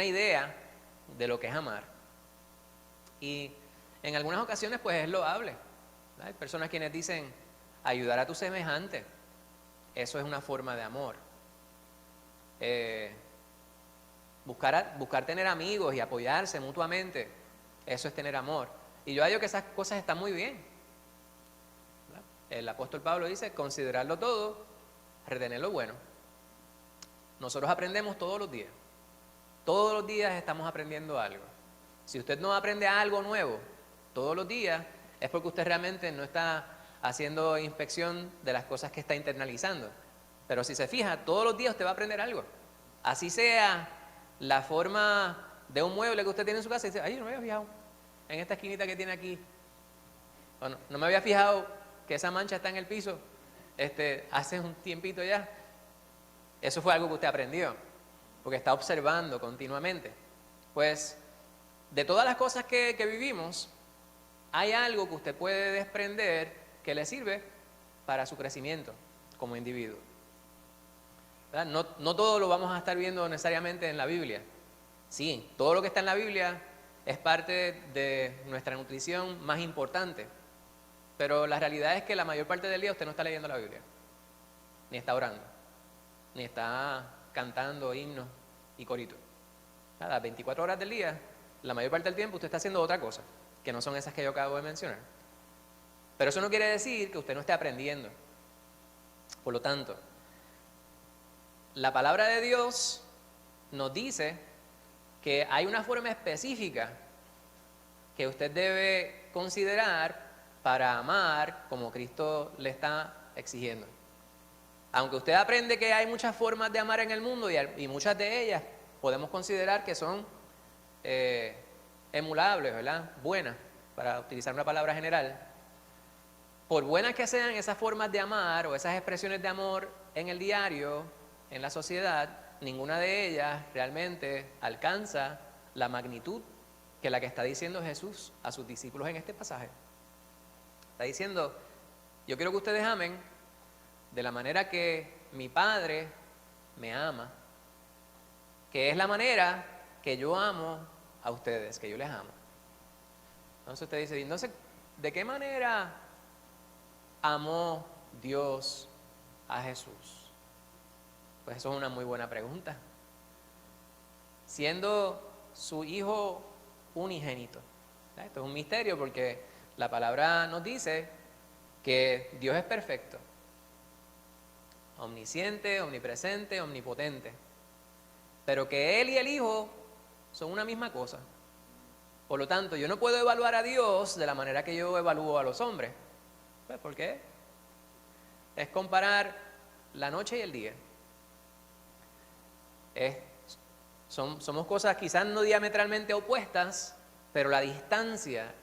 A: idea de lo que es amar. Y en algunas ocasiones pues es loable. Hay personas quienes dicen ayudar a tu semejante. Eso es una forma de amor. buscar tener amigos y apoyarse mutuamente, eso es tener amor. Y yo digo que esas cosas están muy bien. ¿Verdad? El apóstol Pablo dice, considerarlo todo, retener lo bueno. Nosotros aprendemos todos los días. Todos los días estamos aprendiendo algo. Si usted no aprende algo nuevo todos los días, es porque usted realmente no está haciendo inspección de las cosas que está internalizando. Pero si se fija, todos los días usted va a aprender algo. Así sea la forma de un mueble que usted tiene en su casa y dice, ay, no me había fijado en esta esquinita que tiene aquí. Bueno, no me había fijado que esa mancha está en el piso hace un tiempito ya. Eso fue algo que usted aprendió, porque está observando continuamente. Pues, de todas las cosas que vivimos, hay algo que usted puede desprender que le sirve para su crecimiento como individuo. ¿Verdad? No todo lo vamos a estar viendo necesariamente en la Biblia. Sí, todo lo que está en la Biblia es parte de nuestra nutrición más importante. Pero la realidad es que la mayor parte del día usted no está leyendo la Biblia, ni está orando, ni está cantando himnos y coritos. Las 24 horas del día, la mayor parte del tiempo usted está haciendo otra cosa, que no son esas que yo acabo de mencionar. Pero eso no quiere decir que usted no esté aprendiendo. Por lo tanto, la palabra de Dios nos dice que hay una forma específica que usted debe considerar para amar como Cristo le está exigiendo. Aunque usted aprende que hay muchas formas de amar en el mundo y muchas de ellas podemos considerar que son emulables, ¿verdad? Buenas, para utilizar una palabra general. Por buenas que sean esas formas de amar o esas expresiones de amor en el diario, en la sociedad, ninguna de ellas realmente alcanza la magnitud que la que está diciendo Jesús a sus discípulos en este pasaje. Está diciendo, yo quiero que ustedes amen de la manera que mi Padre me ama, que es la manera que yo amo a ustedes, que yo les amo. Entonces usted dice, entonces, ¿de qué manera amó Dios a Jesús? Pues eso es una muy buena pregunta. Siendo su Hijo unigénito. Esto es un misterio porque la palabra nos dice que Dios es perfecto, omnisciente, omnipresente, omnipotente, pero que Él y el Hijo son una misma cosa. Por lo tanto, yo no puedo evaluar a Dios de la manera que yo evalúo a los hombres. Pues, ¿por qué? Es comparar la noche y el día. Somos cosas quizás no diametralmente opuestas, pero la distancia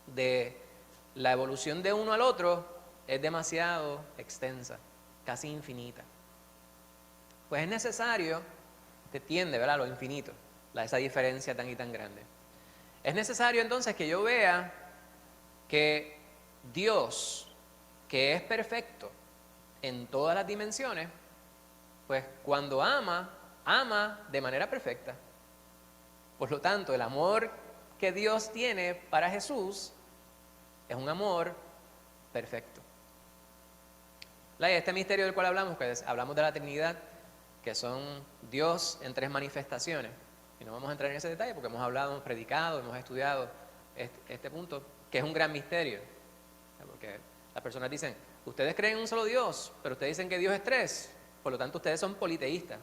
A: de la evolución de uno al otro es demasiado extensa, casi infinita. Pues es necesario, te tiende, ¿verdad?, a lo infinito, esa diferencia tan y tan grande. Es necesario entonces que yo vea que Dios, que es perfecto en todas las dimensiones, pues cuando ama de manera perfecta. Por lo tanto, el amor que Dios tiene para Jesús es un amor perfecto. Este misterio del cual hablamos, que hablamos de la Trinidad, que son Dios en tres manifestaciones. Y no vamos a entrar en ese detalle porque hemos hablado, hemos predicado, hemos estudiado este punto, que es un gran misterio. Porque las personas dicen, ustedes creen en un solo Dios, pero ustedes dicen que Dios es tres, por lo tanto ustedes son politeístas.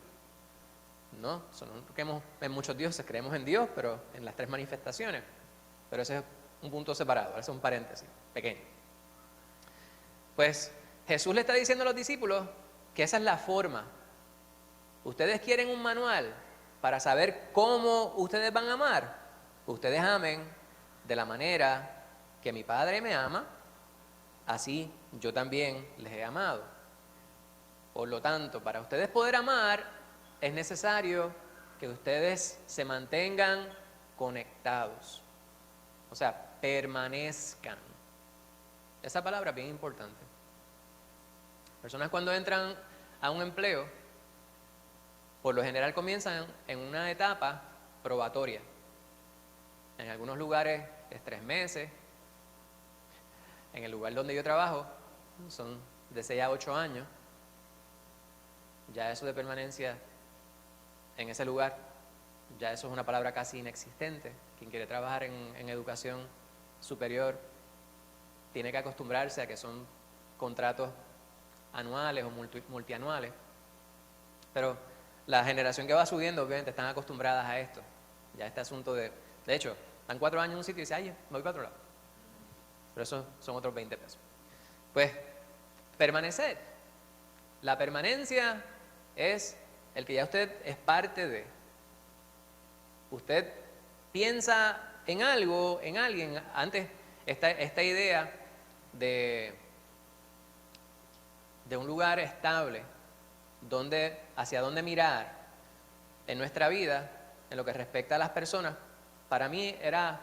A: No, creemos en muchos dioses, creemos en Dios, pero en las tres manifestaciones. Pero ese es un punto separado, ese es un paréntesis pequeño. Pues Jesús le está diciendo a los discípulos que esa es la forma. Ustedes quieren un manual para saber cómo ustedes van a amar. Ustedes amen de la manera que mi Padre me ama, así yo también les he amado. Por lo tanto, para ustedes poder amar, es necesario que ustedes se mantengan conectados. O sea, permanezcan. Esa palabra es bien importante. Personas cuando entran a un empleo, por lo general comienzan en una etapa probatoria. En algunos lugares es 3 meses. En el lugar donde yo trabajo son de 6 a 8 años. Ya eso de permanencia en ese lugar. Ya eso es una palabra casi inexistente. Quien quiere trabajar en educación superior tiene que acostumbrarse a que son contratos anuales o multianuales. Pero la generación que va subiendo, obviamente, están acostumbradas a esto. Ya este asunto de hecho, están 4 años en un sitio y dicen, ay, me voy para otro lado. Pero eso son otros 20 pesos. Pues, permanecer. La permanencia es el que ya usted es parte de. Usted piensa en algo, en alguien. Antes, esta idea de un lugar estable, hacia dónde mirar en nuestra vida, en lo que respecta a las personas, para mí era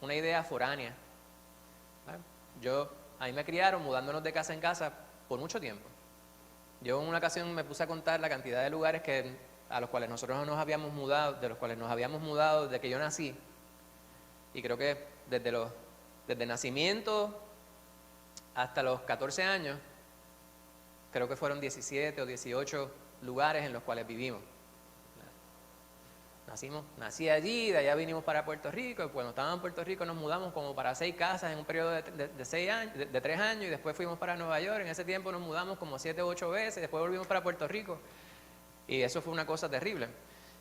A: una idea foránea. A mí me criaron mudándonos de casa en casa por mucho tiempo. Yo en una ocasión me puse a contar la cantidad de lugares a los cuales nosotros nos habíamos mudado, de los cuales nos habíamos mudado desde que yo nací. Y creo que desde nacimiento hasta los 14 años, creo que fueron 17 o 18 lugares en los cuales vivimos. Nací allí, de allá vinimos para Puerto Rico, y cuando estábamos en Puerto Rico nos mudamos como para 6 casas en un periodo de 6 años, de 3 años, y después fuimos para Nueva York. En ese tiempo nos mudamos como 7 u 8 veces, después volvimos para Puerto Rico, y eso fue una cosa terrible.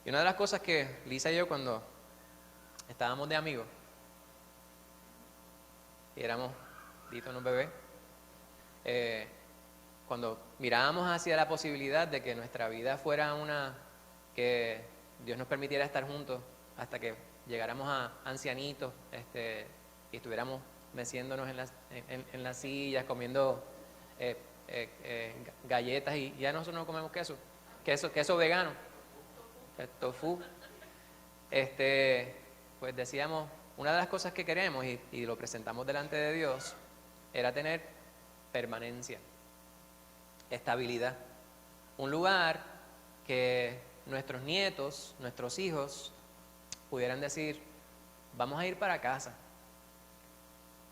A: Y una de las cosas que Lisa y yo, cuando estábamos de amigos, y éramos unos bebés, cuando mirábamos hacia la posibilidad de que nuestra vida fuera que Dios nos permitiera estar juntos hasta que llegáramos a ancianitos, y estuviéramos meciéndonos en las sillas, comiendo galletas, y ya nosotros no comemos queso vegano, tofu. Pues decíamos, una de las cosas que queremos, y lo presentamos delante de Dios, era tener permanencia, estabilidad, un lugar que nuestros nietos, nuestros hijos pudieran decir, vamos a ir para casa.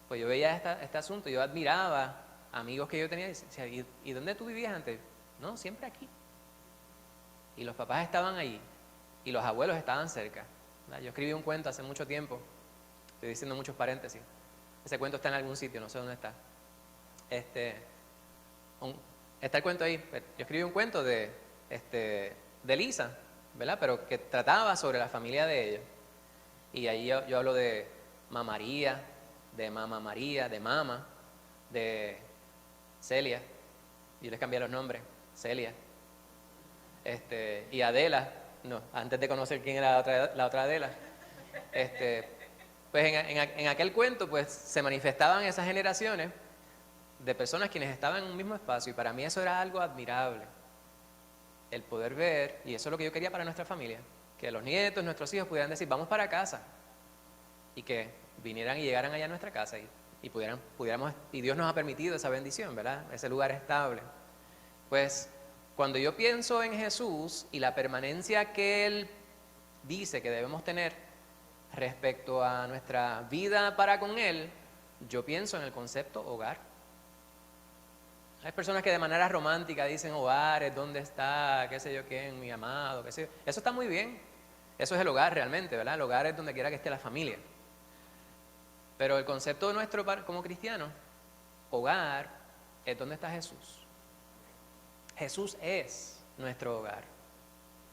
A: Pues yo veía este asunto, yo admiraba amigos que yo tenía y decía, ¿y dónde tú vivías antes? No, siempre aquí. Y los papás estaban allí y los abuelos estaban cerca. Yo escribí un cuento hace mucho tiempo, estoy diciendo muchos paréntesis, ese cuento está en algún sitio, no sé dónde está. Está el cuento ahí. Yo escribí un cuento de Lisa, ¿verdad? Pero que trataba sobre la familia de ella. Y ahí yo hablo de Mamá María, de Mamá María, de Mama, de Celia. Yo les cambié los nombres, Celia. Y Adela, no, antes de conocer quién era la otra Adela. Pues en aquel cuento pues se manifestaban esas generaciones de personas quienes estaban en un mismo espacio, y para mí eso era algo admirable. El poder ver, y eso es lo que yo quería para nuestra familia, que los nietos, nuestros hijos pudieran decir, vamos para casa, y que vinieran y llegaran allá a nuestra casa y pudiéramos, y Dios nos ha permitido esa bendición, ¿verdad? Ese lugar estable. Pues cuando yo pienso en Jesús y la permanencia que Él dice que debemos tener respecto a nuestra vida para con Él, yo pienso en el concepto hogar. Hay personas que de manera romántica dicen hogares, ¿dónde está? ¿Qué sé yo quién? Mi amado, qué sé yo. Eso está muy bien. Eso es el hogar realmente, ¿verdad? El hogar es donde quiera que esté la familia. Pero el concepto nuestro como cristianos, hogar, es donde está Jesús. Jesús es nuestro hogar.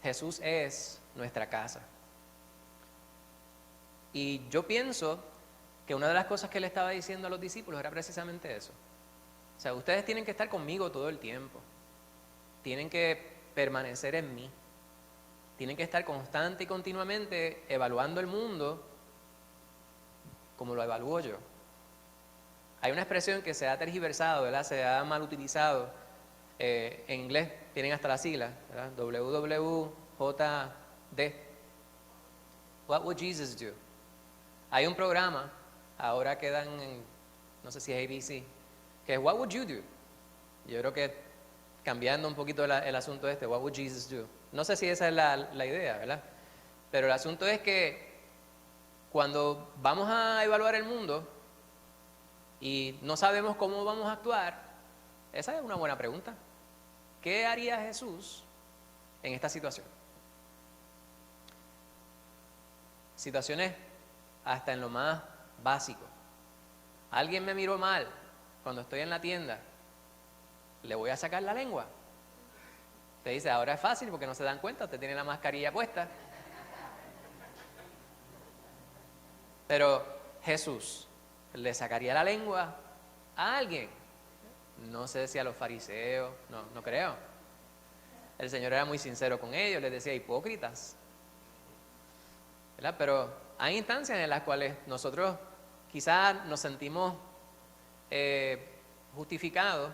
A: Jesús es nuestra casa. Y yo pienso que una de las cosas que Él estaba diciendo a los discípulos era precisamente eso. O sea, ustedes tienen que estar conmigo todo el tiempo. Tienen que permanecer en mí. Tienen que estar constante y continuamente evaluando el mundo como lo evalúo yo. Hay una expresión que se ha tergiversado, ¿verdad? Se ha mal utilizado. En inglés tienen hasta las siglas, ¿verdad? WWJD. What would Jesus do? Hay un programa, ahora que dan en, no sé si es ABC, que es What would you do? Yo creo que cambiando un poquito el asunto What would Jesus do? No sé si esa es la idea, ¿verdad? Pero el asunto es que cuando vamos a evaluar el mundo y no sabemos cómo vamos a actuar, esa es una buena pregunta. ¿qué haría Jesús en esta situación? Situaciones hasta en lo más básico. Alguien me miró mal cuando estoy en la tienda, ¿le voy a sacar la lengua? Usted dice, ahora es fácil porque no se dan cuenta, usted tiene la mascarilla puesta. Pero Jesús le sacaría la lengua a alguien. No sé si a los fariseos, no creo. El Señor era muy sincero con ellos, les decía hipócritas. ¿Verdad? Pero hay instancias en las cuales nosotros quizás nos sentimos justificados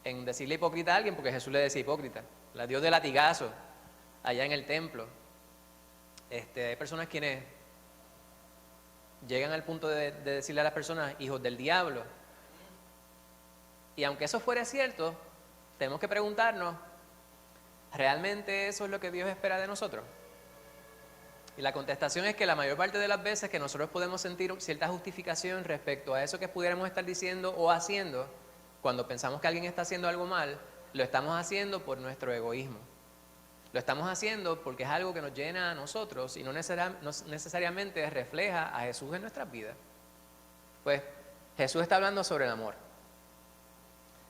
A: en decirle hipócrita a alguien porque Jesús le decía hipócrita. La dio de latigazo allá en el templo. Hay personas quienes llegan al punto de decirle a las personas hijos del diablo. Y aunque eso fuera cierto, tenemos que preguntarnos, ¿realmente eso es lo que Dios espera de nosotros? Y la contestación es que la mayor parte de las veces que nosotros podemos sentir cierta justificación respecto a eso que pudiéramos estar diciendo o haciendo, cuando pensamos que alguien está haciendo algo mal, lo estamos haciendo por nuestro egoísmo. Lo estamos haciendo porque es algo que nos llena a nosotros y no necesariamente refleja a Jesús en nuestras vidas. Pues Jesús está hablando sobre el amor.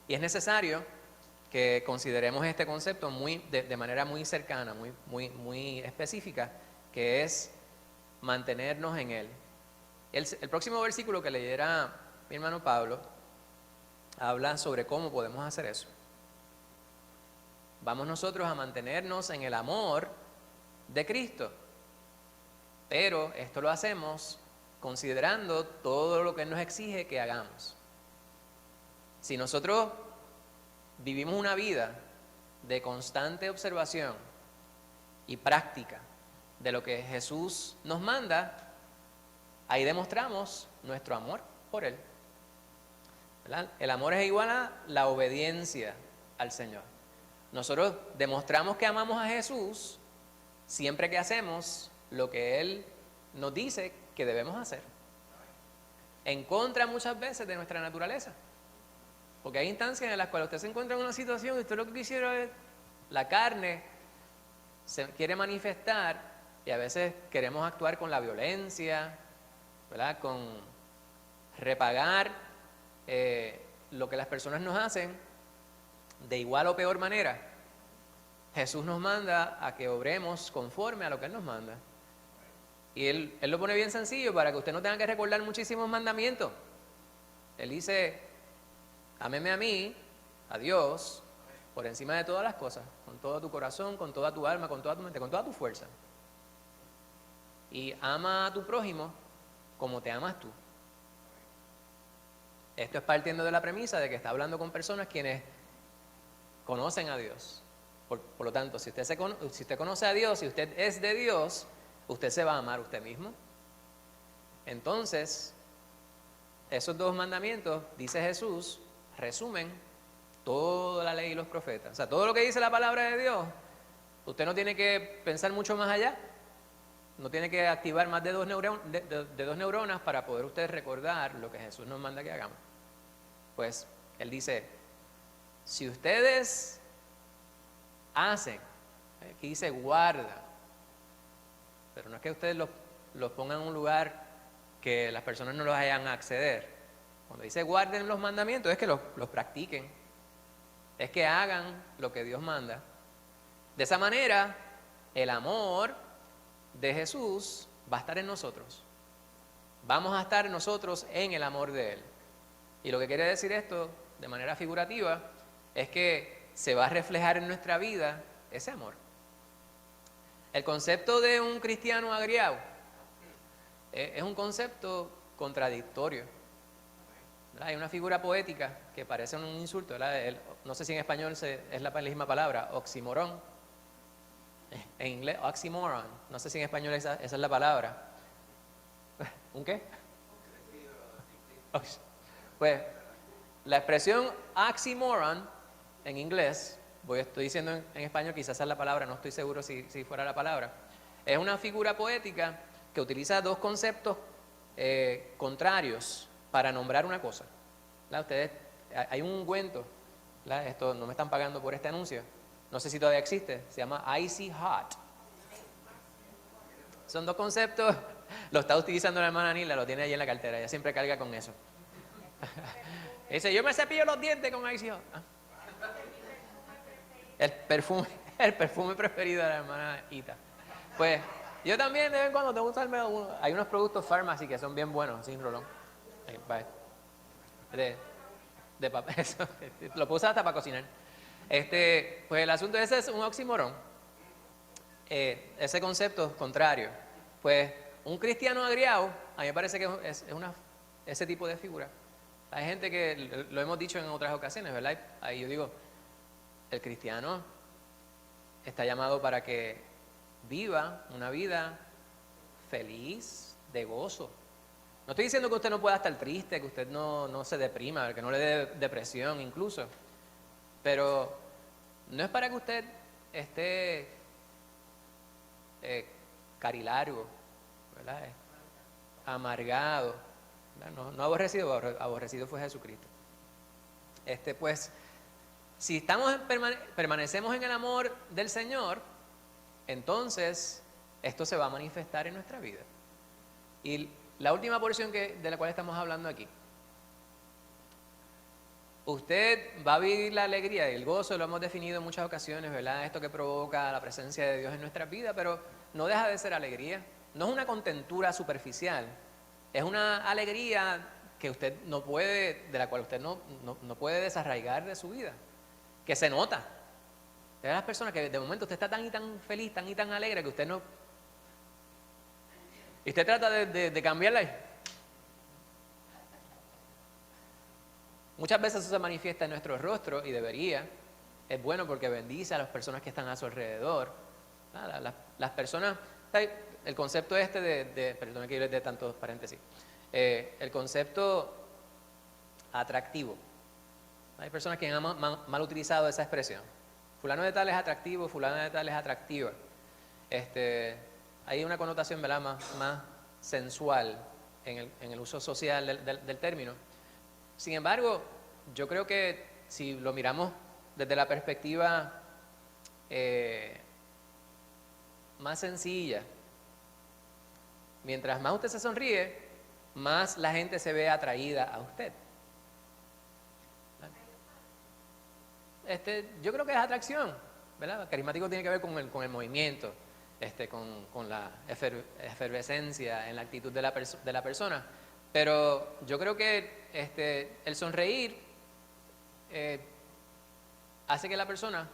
A: Y es necesario que consideremos este concepto de manera muy cercana, muy específica, que es mantenernos en Él. El próximo versículo que leyera mi hermano Pablo habla sobre cómo podemos hacer eso. Vamos nosotros a mantenernos en el amor de Cristo, pero esto lo hacemos considerando todo lo que Él nos exige que hagamos. Si nosotros vivimos una vida de constante observación y práctica de lo que Jesús nos manda, ahí demostramos nuestro amor por Él. ¿Verdad? El amor es igual a la obediencia al Señor. Nosotros demostramos que amamos a Jesús siempre que hacemos lo que Él nos dice que debemos hacer, en contra muchas veces de nuestra naturaleza. Porque hay instancias en las cuales usted se encuentra en una situación y usted lo que quisiera es, la carne se quiere manifestar y a veces queremos actuar con la violencia, ¿verdad? Con repagar lo que las personas nos hacen de igual o peor manera. Jesús nos manda a que obremos conforme a lo que Él nos manda. Y Él lo pone bien sencillo para que usted no tenga que recordar muchísimos mandamientos. Él dice, ámeme a mí, a Dios, por encima de todas las cosas, con todo tu corazón, con toda tu alma, con toda tu mente, con toda tu fuerza. Y ama a tu prójimo como te amas tú. Esto es partiendo de la premisa de que está hablando con personas quienes conocen a Dios. Por lo tanto, si usted conoce a Dios, si usted es de Dios, usted se va a amar a usted mismo. Entonces, esos dos mandamientos, dice Jesús, resumen toda la ley y los profetas. O sea, todo lo que dice la palabra de Dios, usted no tiene que pensar mucho más allá. No tiene que activar más de dos neuronas para poder usted recordar lo que Jesús nos manda que hagamos. Pues, Él dice, si ustedes hacen, aquí dice guarda, pero no es que ustedes los pongan en un lugar que las personas no los vayan a acceder. Cuando dice guarden los mandamientos es que los practiquen, es que hagan lo que Dios manda. De esa manera, el amor de Jesús va a estar en nosotros. Vamos a estar nosotros en el amor de Él. Y lo que quiere decir esto, de manera figurativa, es que se va a reflejar en nuestra vida ese amor. El concepto de un cristiano agriado es un concepto contradictorio. ¿Verdad? Hay una figura poética que parece un insulto, ¿verdad? No sé si en español es la misma palabra, oxímoron. En inglés, oxymoron. No sé si en español esa es la palabra. ¿Un qué? Pues la expresión oxymoron en inglés, estoy diciendo en español, quizás esa es la palabra, no estoy seguro si fuera la palabra. Es una figura poética que utiliza dos conceptos contrarios para nombrar una cosa. Hay un ungüento ¿verdad? Esto no me están pagando por este anuncio. No sé si todavía existe. Se llama Icy Hot. Son dos conceptos. Lo está utilizando la hermana Nila, lo tiene ahí en la cartera. Ella siempre carga con eso. Dice, yo me cepillo los dientes con Icy Hot. Ah. El perfume preferido de la hermana Ita. Pues yo también de vez en cuando tengo que usarme uno. Hay unos productos Pharmacy que son bien buenos, sin rolón. De papel. Eso, lo puedo usar hasta para cocinar. Pues el asunto ese es un oxímoron. Ese concepto contrario. Pues un cristiano agriado, a mí me parece que ese tipo de figura. Hay gente que lo hemos dicho en otras ocasiones, ¿verdad? Ahí yo digo, el cristiano está llamado para que viva una vida feliz, de gozo. No estoy diciendo que usted no pueda estar triste, que usted no se deprima, que no le dé depresión incluso. Pero no es para que usted esté carilargo, ¿verdad? Amargado, ¿verdad? No aborrecido, aborrecido fue Jesucristo. Pues, si permanecemos en el amor del Señor, entonces esto se va a manifestar en nuestra vida. Y la última porción de la cual estamos hablando aquí. Usted va a vivir la alegría y el gozo, lo hemos definido en muchas ocasiones, ¿verdad? Esto que provoca la presencia de Dios en nuestra vida, pero no deja de ser alegría. No es una contentura superficial, es una alegría que usted no puede, de la cual usted no puede desarraigar de su vida, que se nota. Es de las personas que de momento usted está tan y tan feliz, tan y tan alegre que usted no... Y usted trata de cambiarla. Muchas veces eso se manifiesta en nuestro rostro y debería. Es bueno porque bendice a las personas que están a su alrededor. Las personas, el concepto perdón que yo les dé tantos paréntesis, el concepto atractivo. Hay personas que han mal utilizado esa expresión. Fulano de tal es atractivo, fulana de tal es atractiva. Hay una connotación, ¿verdad?, más sensual en el uso social del término. Sin embargo, yo creo que si lo miramos desde la perspectiva más sencilla, mientras más usted se sonríe, más la gente se ve atraída a usted. Yo creo que es atracción, ¿verdad? Carismático tiene que ver con el movimiento, con la efervescencia en la actitud de la persona. Pero yo creo que el sonreír hace que la persona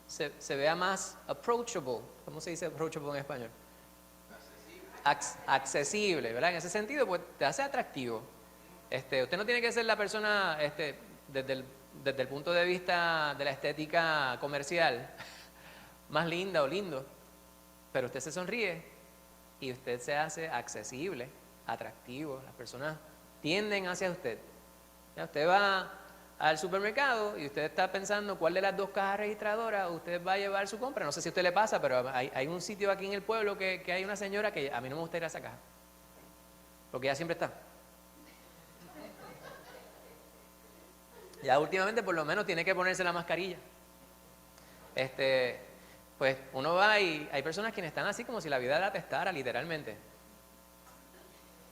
A: se vea más approachable. ¿Cómo se dice approachable en español? Accesible, ¿verdad? En ese sentido, pues te hace atractivo. Usted no tiene que ser la persona desde el punto de vista de la estética comercial más linda o lindo, pero usted se sonríe y usted se hace accesible, atractivo. Las personas tienden hacia usted. Ya usted va al supermercado y usted está pensando cuál de las dos cajas registradoras usted va a llevar su compra. No sé si a usted le pasa, pero hay un sitio aquí en el pueblo que hay una señora que a mí no me gusta ir a esa caja, porque ella siempre está. Ya últimamente por lo menos tiene que ponerse la mascarilla. Pues uno va y hay personas quienes están así como si la vida la testara, literalmente.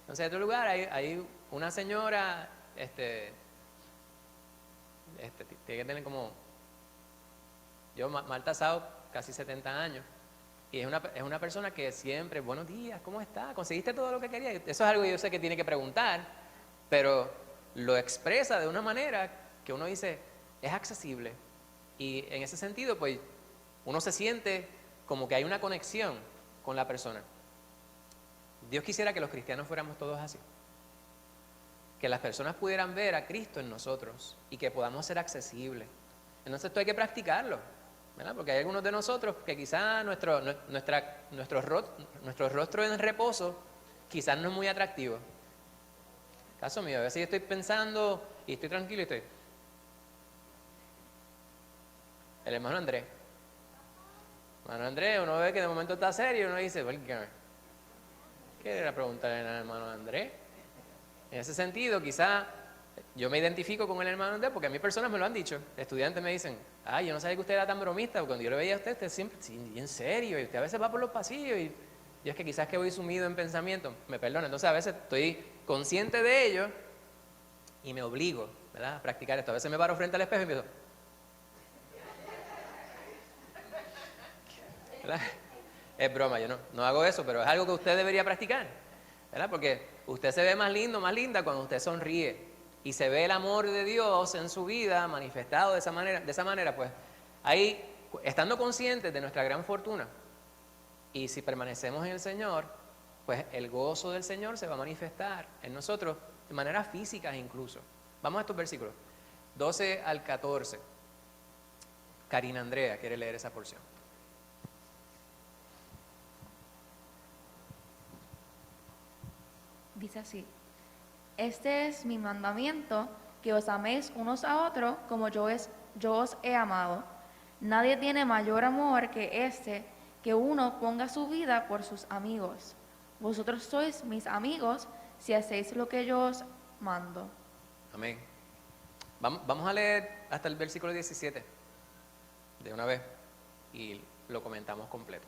A: Entonces en otro lugar hay una señora, tiene que tener como, yo mal tasado, casi 70 años. Y es una persona que siempre, buenos días, ¿cómo está? ¿Conseguiste todo lo que quería? Eso es algo que yo sé que tiene que preguntar, pero lo expresa de una manera que uno dice, es accesible. Y en ese sentido, pues, uno se siente como que hay una conexión con la persona. Dios quisiera que los cristianos fuéramos todos así. Que las personas pudieran ver a Cristo en nosotros y que podamos ser accesibles. Entonces esto hay que practicarlo, ¿verdad? Porque hay algunos de nosotros que quizás nuestro rostro en reposo quizás no es muy atractivo. Caso mío, a veces yo estoy pensando y estoy tranquilo y estoy... El hermano Andrés. Hermano Andrés, uno ve que de momento está serio y uno dice, ¿qué era preguntarle al hermano Andrés? En ese sentido, quizá Yo me identifico con el hermano Andrés porque a mí personas me lo han dicho. Estudiantes me dicen, yo no sabía que usted era tan bromista. Cuando yo lo veía a usted siempre, sí, en serio, y usted a veces va por los pasillos y yo es que quizás que voy sumido en pensamiento, me perdona. Entonces a veces estoy consciente de ello y me obligo, ¿verdad?, a practicar esto. A veces me paro frente al espejo y empiezo, ¿verdad? Es broma, yo no hago eso, pero es algo que usted debería practicar, ¿verdad? Porque usted se ve más lindo, más linda cuando usted sonríe y se ve el amor de Dios en su vida manifestado de esa manera, pues ahí, estando conscientes de nuestra gran fortuna, y si permanecemos en el Señor, pues el gozo del Señor se va a manifestar en nosotros de manera física incluso. Vamos a estos versículos, 12 al 14. Karina Andrea quiere leer esa porción.
E: Dice así: Este es mi mandamiento, que os améis unos a otros como yo os he amado. Nadie tiene mayor amor que este, que uno ponga su vida por sus amigos. Vosotros sois mis amigos si hacéis lo que yo os mando.
A: Amén. Vamos a leer hasta el versículo 17 de una vez y lo comentamos completo.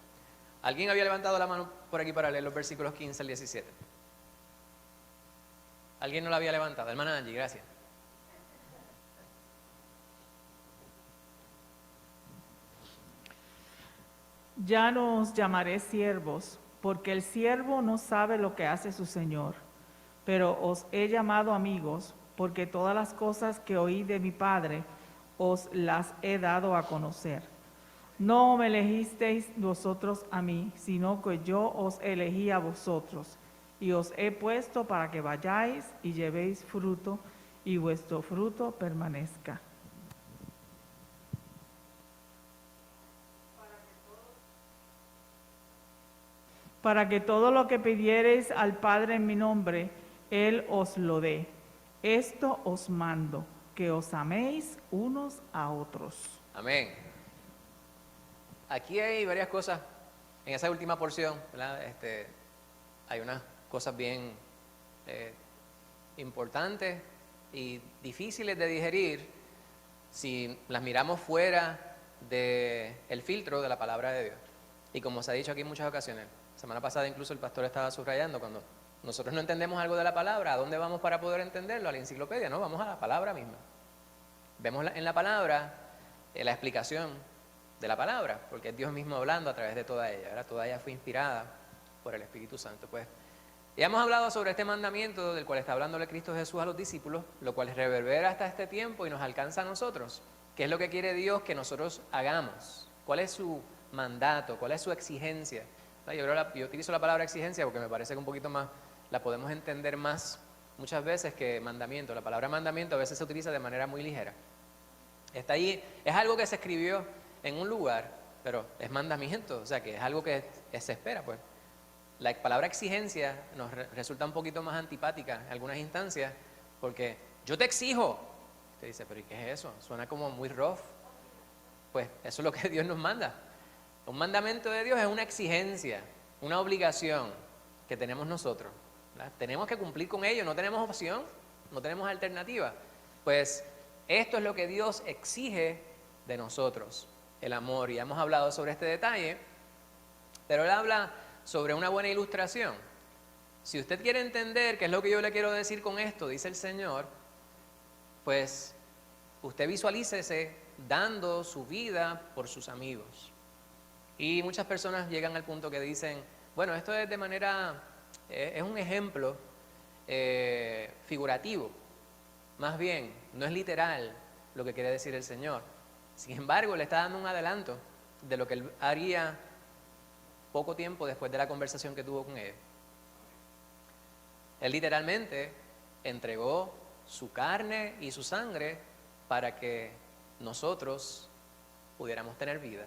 A: ¿Alguien había levantado la mano por aquí para leer los versículos 15 al 17? ¿Alguien no la había levantado? Hermana Angie, gracias.
C: Ya no os llamaré siervos, porque el siervo no sabe lo que hace su señor, pero os he llamado amigos, porque todas las cosas que oí de mi Padre os las he dado a conocer. No me elegisteis vosotros a mí, sino que yo os elegí a vosotros, y os he puesto para que vayáis y llevéis fruto, y vuestro fruto permanezca. Para que todo lo que pidiereis al Padre en mi nombre, Él os lo dé. Esto os mando, que os améis unos a otros.
A: Amén. Aquí hay varias cosas en esa última porción, ¿verdad? Hay unas cosas bien importantes y difíciles de digerir si las miramos fuera del filtro de la palabra de Dios. Y como se ha dicho aquí en muchas ocasiones, semana pasada incluso el pastor estaba subrayando, cuando nosotros no entendemos algo de la palabra, ¿a dónde vamos para poder entenderlo? A la enciclopedia, ¿no? Vamos a la palabra misma. Vemos en la palabra la explicación de la palabra, porque es Dios mismo hablando a través de toda ella, ¿verdad? Toda ella fue inspirada por el Espíritu Santo. Pues ya hemos hablado sobre este mandamiento del cual está hablándole Cristo Jesús a los discípulos, lo cual reverbera hasta este tiempo y nos alcanza a nosotros. ¿Qué es lo que quiere Dios que nosotros hagamos? ¿Cuál es su mandato? ¿Cuál es su exigencia? Yo utilizo la palabra exigencia porque me parece que un poquito más la podemos entender más muchas veces que mandamiento. La palabra mandamiento a veces se utiliza de manera muy ligera. Está ahí, es algo que se escribió en un lugar, pero es mandamiento, o sea que es algo que se espera, pues. La palabra exigencia nos resulta un poquito más antipática en algunas instancias, porque yo te exijo. Te dice, pero ¿y qué es eso? Suena como muy rough. Pues eso es lo que Dios nos manda. Un mandamiento de Dios es una exigencia, una obligación que tenemos nosotros, ¿verdad? Tenemos que cumplir con ello, no tenemos opción, no tenemos alternativa. Pues esto es lo que Dios exige de nosotros, el amor. Y ya hemos hablado sobre este detalle, pero Él habla sobre una buena ilustración. Si usted quiere entender qué es lo que yo le quiero decir con esto, dice el Señor, pues usted visualícese dando su vida por sus amigos. Y muchas personas llegan al punto que dicen, bueno, esto es de manera, es un ejemplo figurativo, más bien, no es literal lo que quiere decir el Señor. Sin embargo, le está dando un adelanto de lo que Él haría poco tiempo después de la conversación que tuvo con ellos. Él literalmente entregó su carne y su sangre para que nosotros pudiéramos tener vida.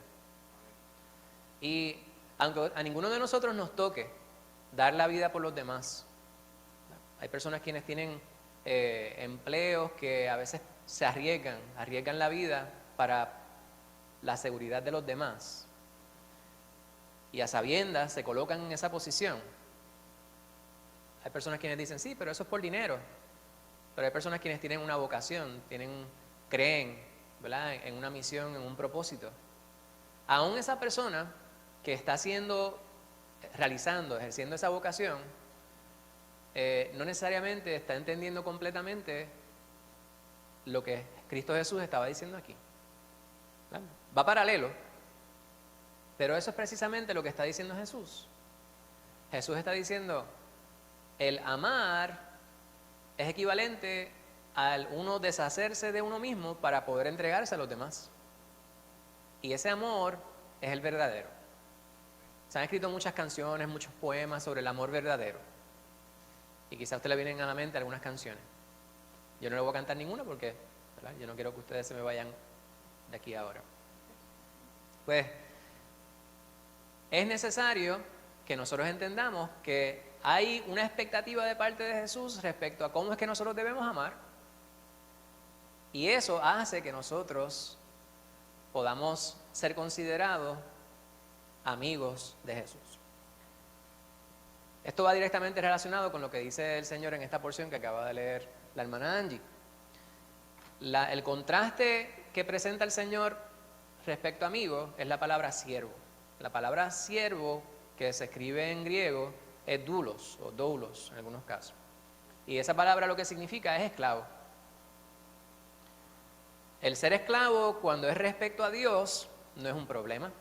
A: Y aunque a ninguno de nosotros nos toque dar la vida por los demás, hay personas quienes tienen empleos que a veces se arriesgan la vida para la seguridad de los demás. Y a sabiendas se colocan en esa posición. Hay personas quienes dicen, sí, pero eso es por dinero. pero hay personas quienes tienen una vocación, creen, ¿verdad?, en una misión, en un propósito. Aún esa persona que está ejerciendo esa vocación, no necesariamente está entendiendo completamente lo que Cristo Jesús estaba diciendo aquí. ¿Verdad? Va paralelo, pero eso es precisamente lo que está diciendo Jesús. Jesús está diciendo, el amar es equivalente al uno deshacerse de uno mismo para poder entregarse a los demás. Y ese amor es el verdadero. Se han escrito muchas canciones, muchos poemas sobre el amor verdadero. Y quizá a usted le vienen a la mente algunas canciones. Yo no le voy a cantar ninguna porque, ¿verdad?, yo no quiero que ustedes se me vayan de aquí ahora. Pues es necesario que nosotros entendamos que hay una expectativa de parte de Jesús respecto a cómo es que nosotros debemos amar. Y eso hace que nosotros podamos ser considerados amigos de Jesús. Esto va directamente relacionado con lo que dice el Señor en esta porción que acaba de leer la hermana Angie. El contraste que presenta el Señor respecto a amigo es la palabra siervo. La palabra siervo, que se escribe en griego, es doulos o doulos en algunos casos. Y esa palabra lo que significa es esclavo. El ser esclavo, cuando es respecto a Dios, no es un problema,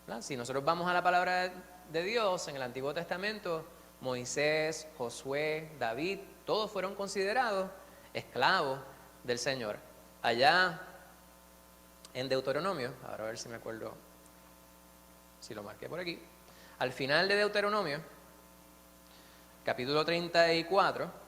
A: ¿verdad? Si nosotros vamos a la palabra de Dios en el Antiguo Testamento, Moisés, Josué, David, todos fueron considerados esclavos del Señor. Allá en Deuteronomio, ahora a ver si me acuerdo, si lo marqué por aquí, al final de Deuteronomio, capítulo 34,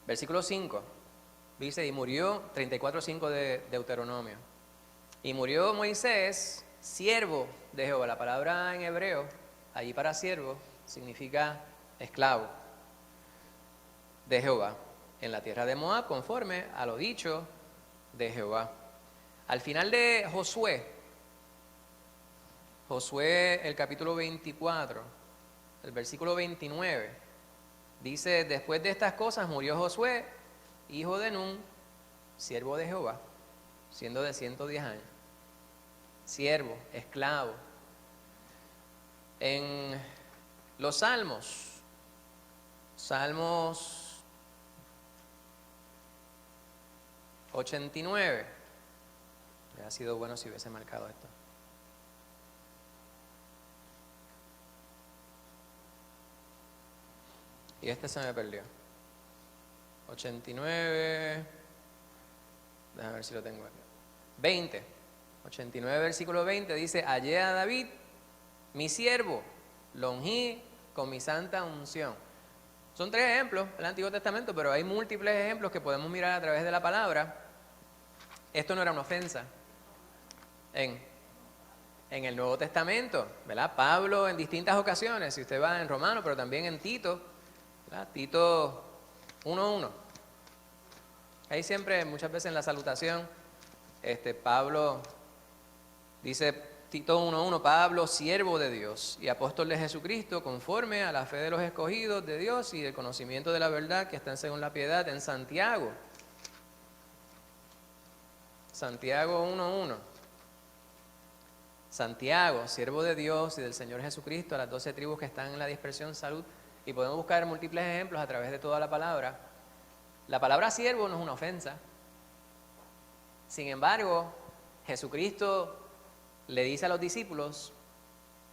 A: versículo 5, dice, y murió, 34:5 de Deuteronomio, y murió Moisés, siervo de Jehová. La palabra en hebreo, allí para siervo, significa esclavo de Jehová, en la tierra de Moab, conforme a lo dicho de Jehová. Al final de Josué, el capítulo 24, el versículo 29, dice, después de estas cosas murió Josué, hijo de Nun, siervo de Jehová, siendo de 110 años. Siervo, esclavo. En los Salmos 89, ha sido bueno si hubiese marcado esto. Y este se me perdió. 89, déjame ver si lo tengo aquí. 20, 89 versículo 20 dice, hallé a David, mi siervo, lo ungí con mi santa unción. Son 3 ejemplos del Antiguo Testamento, pero hay múltiples ejemplos que podemos mirar a través de la palabra. Esto no era una ofensa en el Nuevo Testamento, ¿verdad? Pablo en distintas ocasiones, si usted va en Romanos, pero también en Tito, ¿verdad? Tito 1:1. Ahí siempre, muchas veces en la salutación, Pablo dice, Tito 1:1, Pablo, siervo de Dios y apóstol de Jesucristo, conforme a la fe de los escogidos de Dios y el conocimiento de la verdad que están según la piedad en Santiago. Santiago 1:1. Santiago, siervo de Dios y del Señor Jesucristo, a las 12 tribus que están en la dispersión salud. Y podemos buscar múltiples ejemplos a través de toda la palabra. La palabra siervo no es una ofensa. Sin embargo, Jesucristo le dice a los discípulos,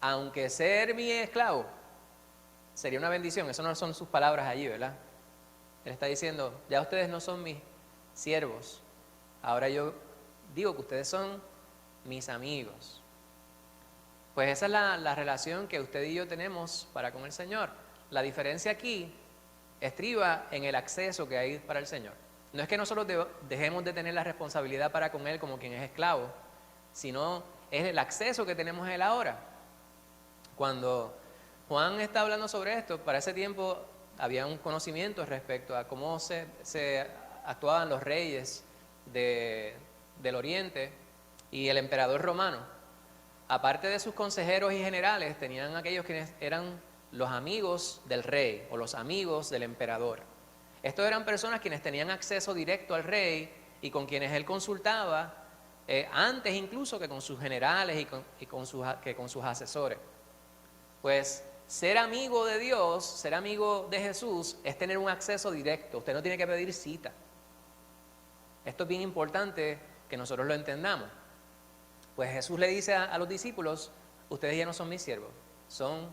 A: aunque ser mi esclavo sería una bendición, eso no son sus palabras allí, ¿verdad? Él está diciendo, ya ustedes no son mis siervos, ahora yo digo que ustedes son mis amigos. Pues esa es la relación que usted y yo tenemos para con el Señor. La diferencia aquí estriba en el acceso que hay para el Señor. No es que nosotros dejemos de tener la responsabilidad para con Él como quien es esclavo, sino es el acceso que tenemos a Él ahora. Cuando Juan está hablando sobre esto, para ese tiempo había un conocimiento respecto a cómo se actuaban los reyes del Oriente y el emperador romano. Aparte de sus consejeros y generales, tenían aquellos quienes eran los amigos del rey o los amigos del emperador. Estos eran personas quienes tenían acceso directo al rey y con quienes él consultaba antes incluso que con sus generales que con sus asesores. Pues ser amigo de Dios, ser amigo de Jesús, es tener un acceso directo. Usted no tiene que pedir cita. Esto es bien importante que nosotros lo entendamos. Pues Jesús le dice a los discípulos, ustedes ya no son mis siervos, son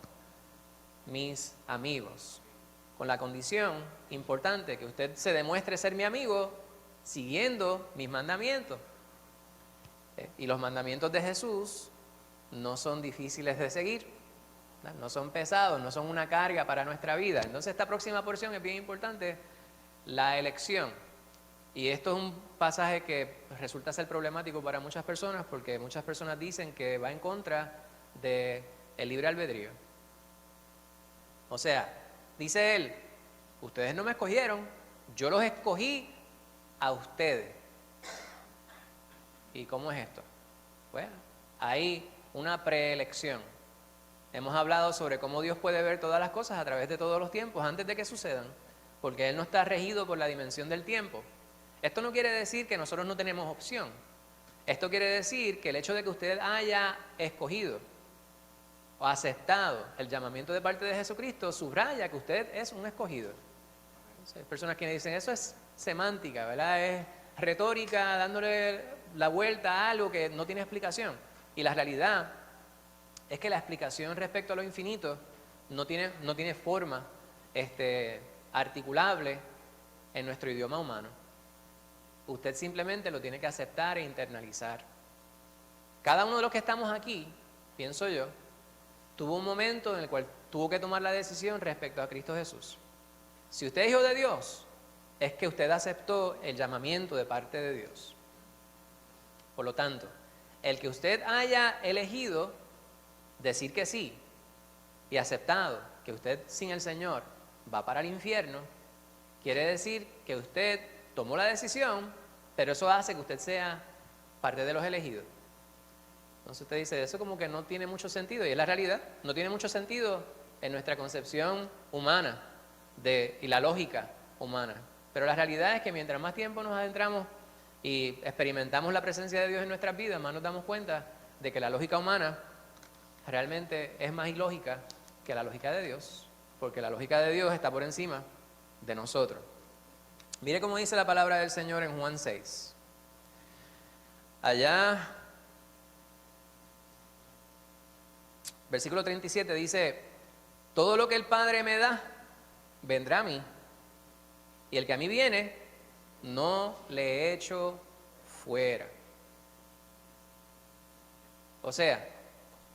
A: mis amigos. Con la condición importante que usted se demuestre ser mi amigo siguiendo mis mandamientos. Y los mandamientos de Jesús no son difíciles de seguir, no son pesados, no son una carga para nuestra vida. Entonces esta próxima porción es bien importante, la elección. Y esto es un pasaje que resulta ser problemático para muchas personas porque muchas personas dicen que va en contra del libre albedrío. O sea, dice él, ustedes no me escogieron, yo los escogí a ustedes. ¿Y cómo es esto? Bueno, hay una preelección. Hemos hablado sobre cómo Dios puede ver todas las cosas a través de todos los tiempos antes de que sucedan, porque Él no está regido por la dimensión del tiempo. Esto no quiere decir que nosotros no tenemos opción. Esto quiere decir que el hecho de que usted haya escogido o aceptado el llamamiento de parte de Jesucristo subraya que usted es un escogido. Hay personas que dicen eso es semántica, ¿verdad? Es retórica, dándole la vuelta a algo que no tiene explicación. Y la realidad es que la explicación respecto a lo infinito no tiene forma articulable en nuestro idioma humano. Usted simplemente lo tiene que aceptar e internalizar. Cada uno de los que estamos aquí, pienso yo, tuvo un momento en el cual tuvo que tomar la decisión respecto a Cristo Jesús. Si usted es hijo de Dios, es que usted aceptó el llamamiento de parte de Dios. Por lo tanto, el que usted haya elegido decir que sí y aceptado que usted sin el Señor va para el infierno, quiere decir que usted tomó la decisión, pero eso hace que usted sea parte de los elegidos. Entonces usted dice, eso como que no tiene mucho sentido, y es la realidad, no tiene mucho sentido en nuestra concepción humana y la lógica humana. Pero la realidad es que mientras más tiempo nos adentramos y experimentamos la presencia de Dios en nuestras vidas, más nos damos cuenta de que la lógica humana realmente es más ilógica que la lógica de Dios, porque la lógica de Dios está por encima de nosotros. Mire cómo dice la palabra del Señor en Juan 6. Allá, versículo 37 dice, todo lo que el Padre me da, vendrá a mí, y el que a mí viene, no le echo fuera. O sea,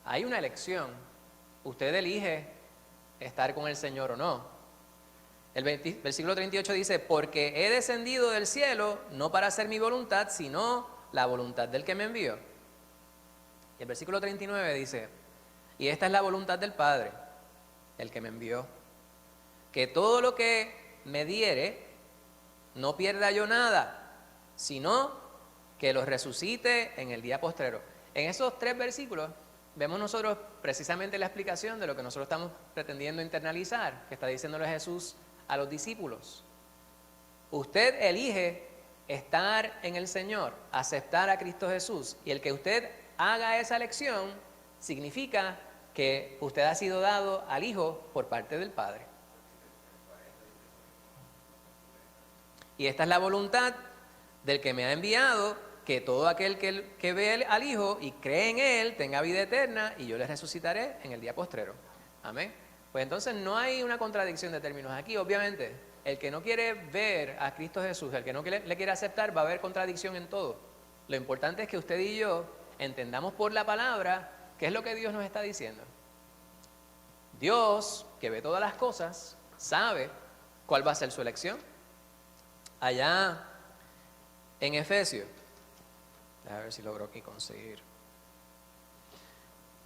A: hay una elección. Usted elige estar con el Señor o no. El versículo 38 dice, porque he descendido del cielo no para hacer mi voluntad, sino la voluntad del que me envió. Y el versículo 39 dice, y esta es la voluntad del Padre, el que me envió, que todo lo que me diere, no pierda yo nada, sino que lo resucite en el día postrero. En esos 3 versículos vemos nosotros precisamente la explicación de lo que nosotros estamos pretendiendo internalizar, que está diciéndole Jesús a los discípulos. Usted elige estar en el Señor, aceptar a Cristo Jesús, y el que usted haga esa elección significa que usted ha sido dado al Hijo por parte del Padre. Y esta es la voluntad del que me ha enviado, que todo aquel que ve al Hijo y cree en Él tenga vida eterna, y yo le resucitaré en el día postrero. Amén. Pues entonces no hay una contradicción de términos aquí. Obviamente, el que no quiere ver a Cristo Jesús, el que no le quiere aceptar, va a haber contradicción en todo. Lo importante es que usted y yo entendamos por la palabra qué es lo que Dios nos está diciendo. Dios, que ve todas las cosas, sabe cuál va a ser su elección. Allá En Efesios, a ver si logro aquí conseguir.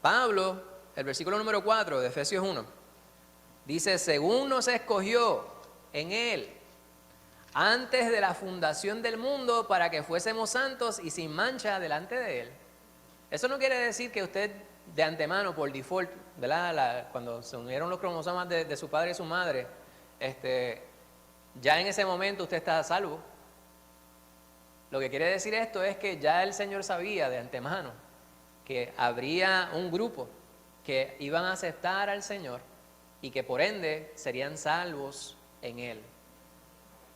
A: Pablo, el versículo número 4 de Efesios 1, dice, según nos escogió en Él, antes de la fundación del mundo, para que fuésemos santos y sin mancha delante de Él. Eso no quiere decir que usted de antemano, por default, ¿verdad? Cuando se unieron los cromosomas de su padre y su madre, ya en ese momento usted está a salvo. Lo que quiere decir esto es que ya el Señor sabía de antemano que habría un grupo que iban a aceptar al Señor y que por ende serían salvos en Él.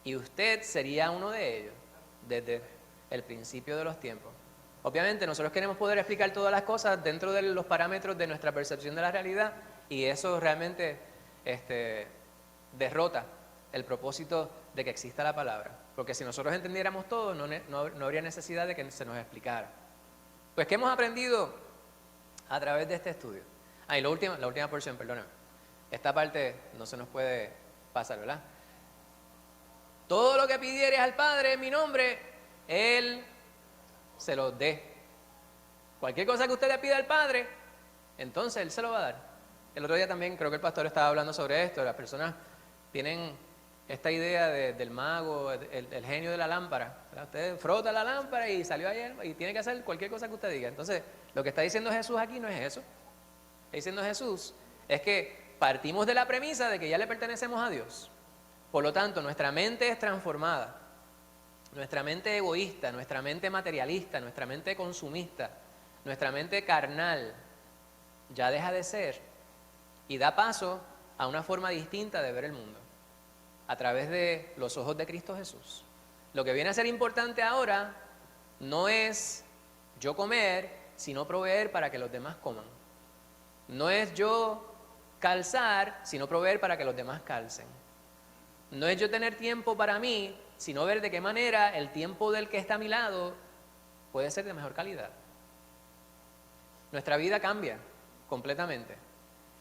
A: Y usted sería uno de ellos desde el principio de los tiempos. Obviamente nosotros queremos poder explicar todas las cosas dentro de los parámetros de nuestra percepción de la realidad y eso realmente derrota el propósito de que exista la palabra. Porque si nosotros entendiéramos todo, no habría necesidad de que se nos explicara. Pues, ¿qué hemos aprendido a través de este estudio? Y la última porción, perdóname. Esta parte no se nos puede pasar, ¿verdad? Todo lo que pidieres al Padre en mi nombre, Él se lo dé. Cualquier cosa que usted le pida al Padre, entonces Él se lo va a dar. El otro día también creo que el pastor estaba hablando sobre esto. Las personas tienen esta idea del mago, el genio de la lámpara, ¿verdad? Usted frota la lámpara y salió ayer y tiene que hacer cualquier cosa que usted diga. Entonces, lo que está diciendo Jesús aquí no es eso. Está diciendo Jesús es que partimos de la premisa de que ya le pertenecemos a Dios. Por lo tanto, nuestra mente es transformada. Nuestra mente egoísta, nuestra mente materialista, nuestra mente consumista, nuestra mente carnal, ya deja de ser y da paso a una forma distinta de ver el mundo, a través de los ojos de Cristo Jesús. Lo que viene a ser importante ahora no es yo comer, sino proveer para que los demás coman. No es yo calzar, sino proveer para que los demás calcen. No es yo tener tiempo para mí, sino ver de qué manera el tiempo del que está a mi lado puede ser de mejor calidad. Nuestra vida cambia completamente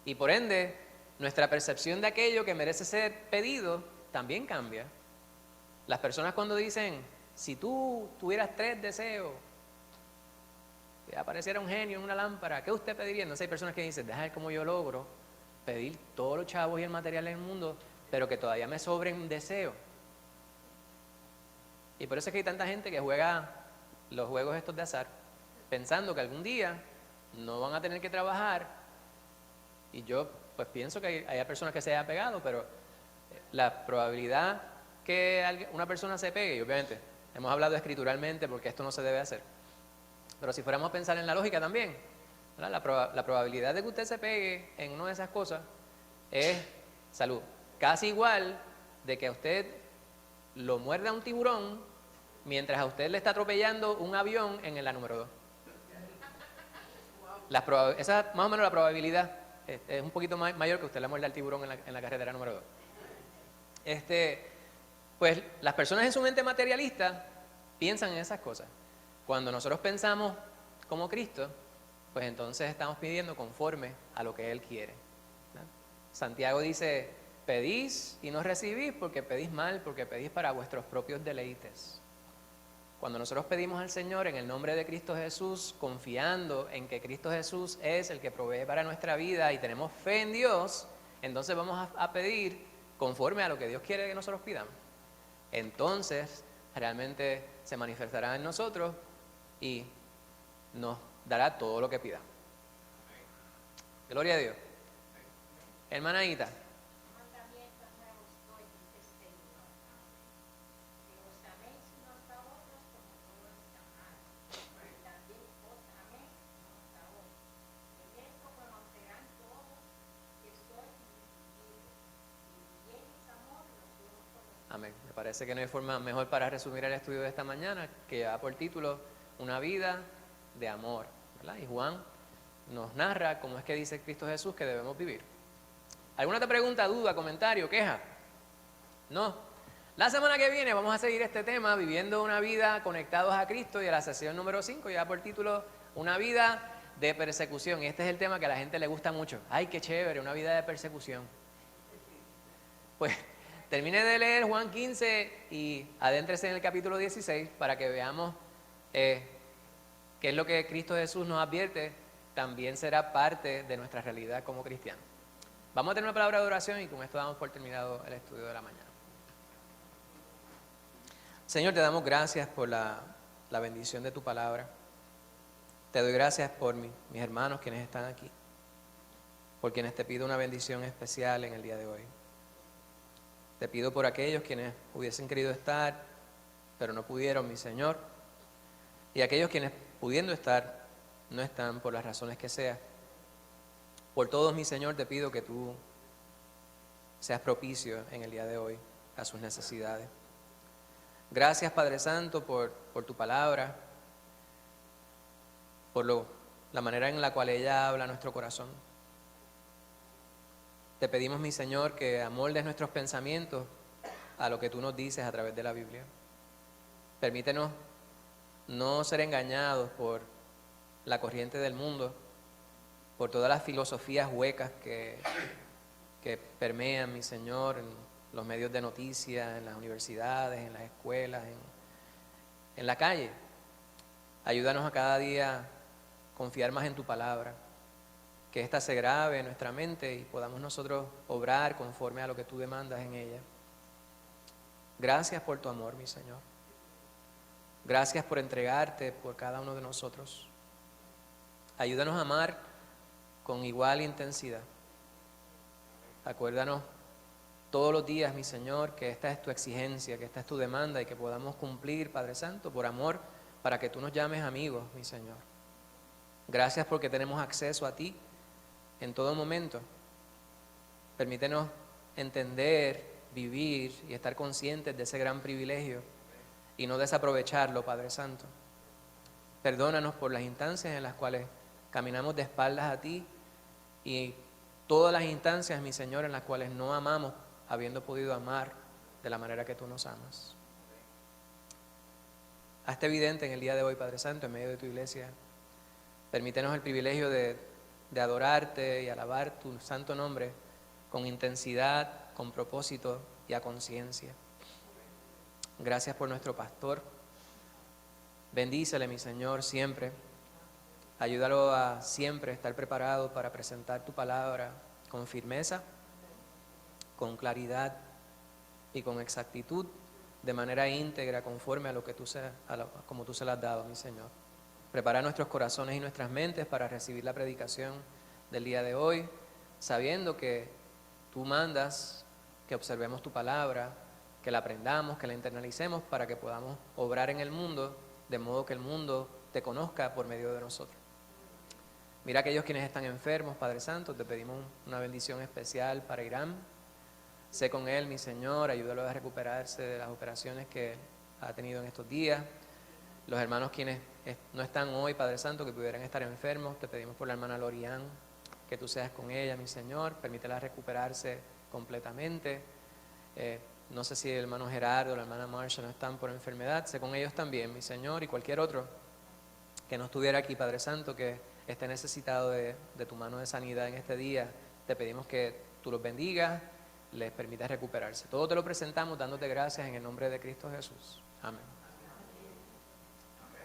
A: y por ende nuestra percepción de aquello que merece ser pedido también cambia. Las personas cuando dicen, si tú tuvieras 3 deseos, que apareciera un genio en una lámpara, ¿qué usted pediría? Entonces hay personas que dicen, deja ver cómo yo logro pedir todos los chavos y el material en el mundo, pero que todavía me sobren deseos. Y por eso es que hay tanta gente que juega los juegos estos de azar, pensando que algún día no van a tener que trabajar. Y yo pues pienso que hay personas que se hayan pegado, pero la probabilidad que una persona se pegue, y obviamente hemos hablado escrituralmente porque esto no se debe hacer, pero si fuéramos a pensar en la lógica también, ¿verdad? La probabilidad de que usted se pegue en una de esas cosas es salud. Casi igual de que a usted lo muerda un tiburón mientras a usted le está atropellando un avión en la número 2. Esa es más o menos la probabilidad. Es un poquito mayor que usted le muerda al tiburón en la carretera número 2. Pues las personas en su mente materialista piensan en esas cosas. Cuando nosotros pensamos como Cristo, pues entonces estamos pidiendo conforme a lo que Él quiere, ¿no? Santiago dice, pedís y no recibís porque pedís mal, porque pedís para vuestros propios deleites. Cuando nosotros pedimos al Señor en el nombre de Cristo Jesús, confiando en que Cristo Jesús es el que provee para nuestra vida y tenemos fe en Dios, entonces vamos a pedir conforme a lo que Dios quiere que nosotros pidamos. Entonces realmente se manifestará en nosotros y nos dará todo lo que pidamos. Gloria a Dios. Hermana Aita.
B: Mandamientos nuevos doy, dice el Señor, que os améis unos a otros como todo está mal, y también os améis unos a otros. En esto conocerán todos que sois mis discípulos, y viviereis amor los unos con los otros.
A: Amén. Me parece que no hay forma mejor para resumir el estudio de esta mañana que lleva por título Una vida de amor, ¿verdad? Y Juan nos narra cómo es que dice Cristo Jesús que debemos vivir. ¿Alguna otra pregunta, duda, comentario, queja? No. La semana que viene vamos a seguir este tema, viviendo una vida conectados a Cristo, y a la sesión número 5 lleva por título Una vida de persecución. Y este es el tema que a la gente le gusta mucho. ¡Ay, qué chévere! Una vida de persecución. Pues termine de leer Juan 15 y adéntrese en el capítulo 16 para que veamos qué es lo que Cristo Jesús nos advierte, también será parte de nuestra realidad como cristianos. Vamos a tener una palabra de oración y con esto damos por terminado el estudio de la mañana. Señor, te damos gracias por la bendición de tu palabra. Te doy gracias por mis hermanos quienes están aquí, por quienes te pido una bendición especial en el día de hoy. Te pido por aquellos quienes hubiesen querido estar, pero no pudieron, mi Señor, y aquellos quienes pudiendo estar, no están por las razones que sea. Por todos, mi Señor, te pido que tú seas propicio en el día de hoy a sus necesidades. Gracias, Padre Santo, por tu palabra, por la manera en la cual ella habla a nuestro corazón. Te pedimos, mi Señor, que amoldes nuestros pensamientos a lo que tú nos dices a través de la Biblia. Permítenos no ser engañados por la corriente del mundo, por todas las filosofías huecas que permean, mi Señor, en los medios de noticias, en las universidades, en las escuelas, en la calle. Ayúdanos a cada día confiar más en tu palabra, que ésta se grabe en nuestra mente y podamos nosotros obrar conforme a lo que tú demandas en ella. Gracias por tu amor, mi Señor. Gracias por entregarte por cada uno de nosotros. Ayúdanos a amar con igual intensidad. Acuérdanos todos los días, mi Señor, que esta es tu exigencia, que esta es tu demanda y que podamos cumplir, Padre Santo, por amor, para que tú nos llames amigos, mi Señor. Gracias porque tenemos acceso a ti en todo momento. Permítenos entender, vivir y estar conscientes de ese gran privilegio y no desaprovecharlo, Padre Santo. Perdónanos por las instancias en las cuales caminamos de espaldas a ti y todas las instancias, mi Señor, en las cuales no amamos habiendo podido amar de la manera que tú nos amas. Hazte evidente en el día de hoy, Padre Santo, en medio de tu iglesia. Permítenos el privilegio de adorarte y alabar tu santo nombre con intensidad, con propósito y a conciencia. Gracias por nuestro pastor. Bendícele, mi Señor, siempre. Ayúdalo a siempre estar preparado para presentar tu palabra con firmeza, con claridad y con exactitud, de manera íntegra, conforme a lo que como tú se lo has dado, mi Señor. Prepara nuestros corazones y nuestras mentes para recibir la predicación del día de hoy, sabiendo que tú mandas que observemos tu palabra, que la aprendamos, que la internalicemos para que podamos obrar en el mundo, de modo que el mundo te conozca por medio de nosotros. Mira a aquellos quienes están enfermos, Padre Santo, te pedimos una bendición especial para Irán. Sé con él, mi Señor, ayúdalo a recuperarse de las operaciones que ha tenido en estos días. Los hermanos quienes no están hoy, Padre Santo, que pudieran estar enfermos, te pedimos por la hermana Lorian, que tú seas con ella, mi Señor, permítela recuperarse completamente. No sé si el hermano Gerardo o la hermana Marsha no están por enfermedad, sé con ellos también, mi Señor, y cualquier otro que no estuviera aquí, Padre Santo, que esté necesitado de tu mano de sanidad en este día, te pedimos que tú los bendigas, les permitas recuperarse. Todo te lo presentamos dándote gracias en el nombre de Cristo Jesús. Amén.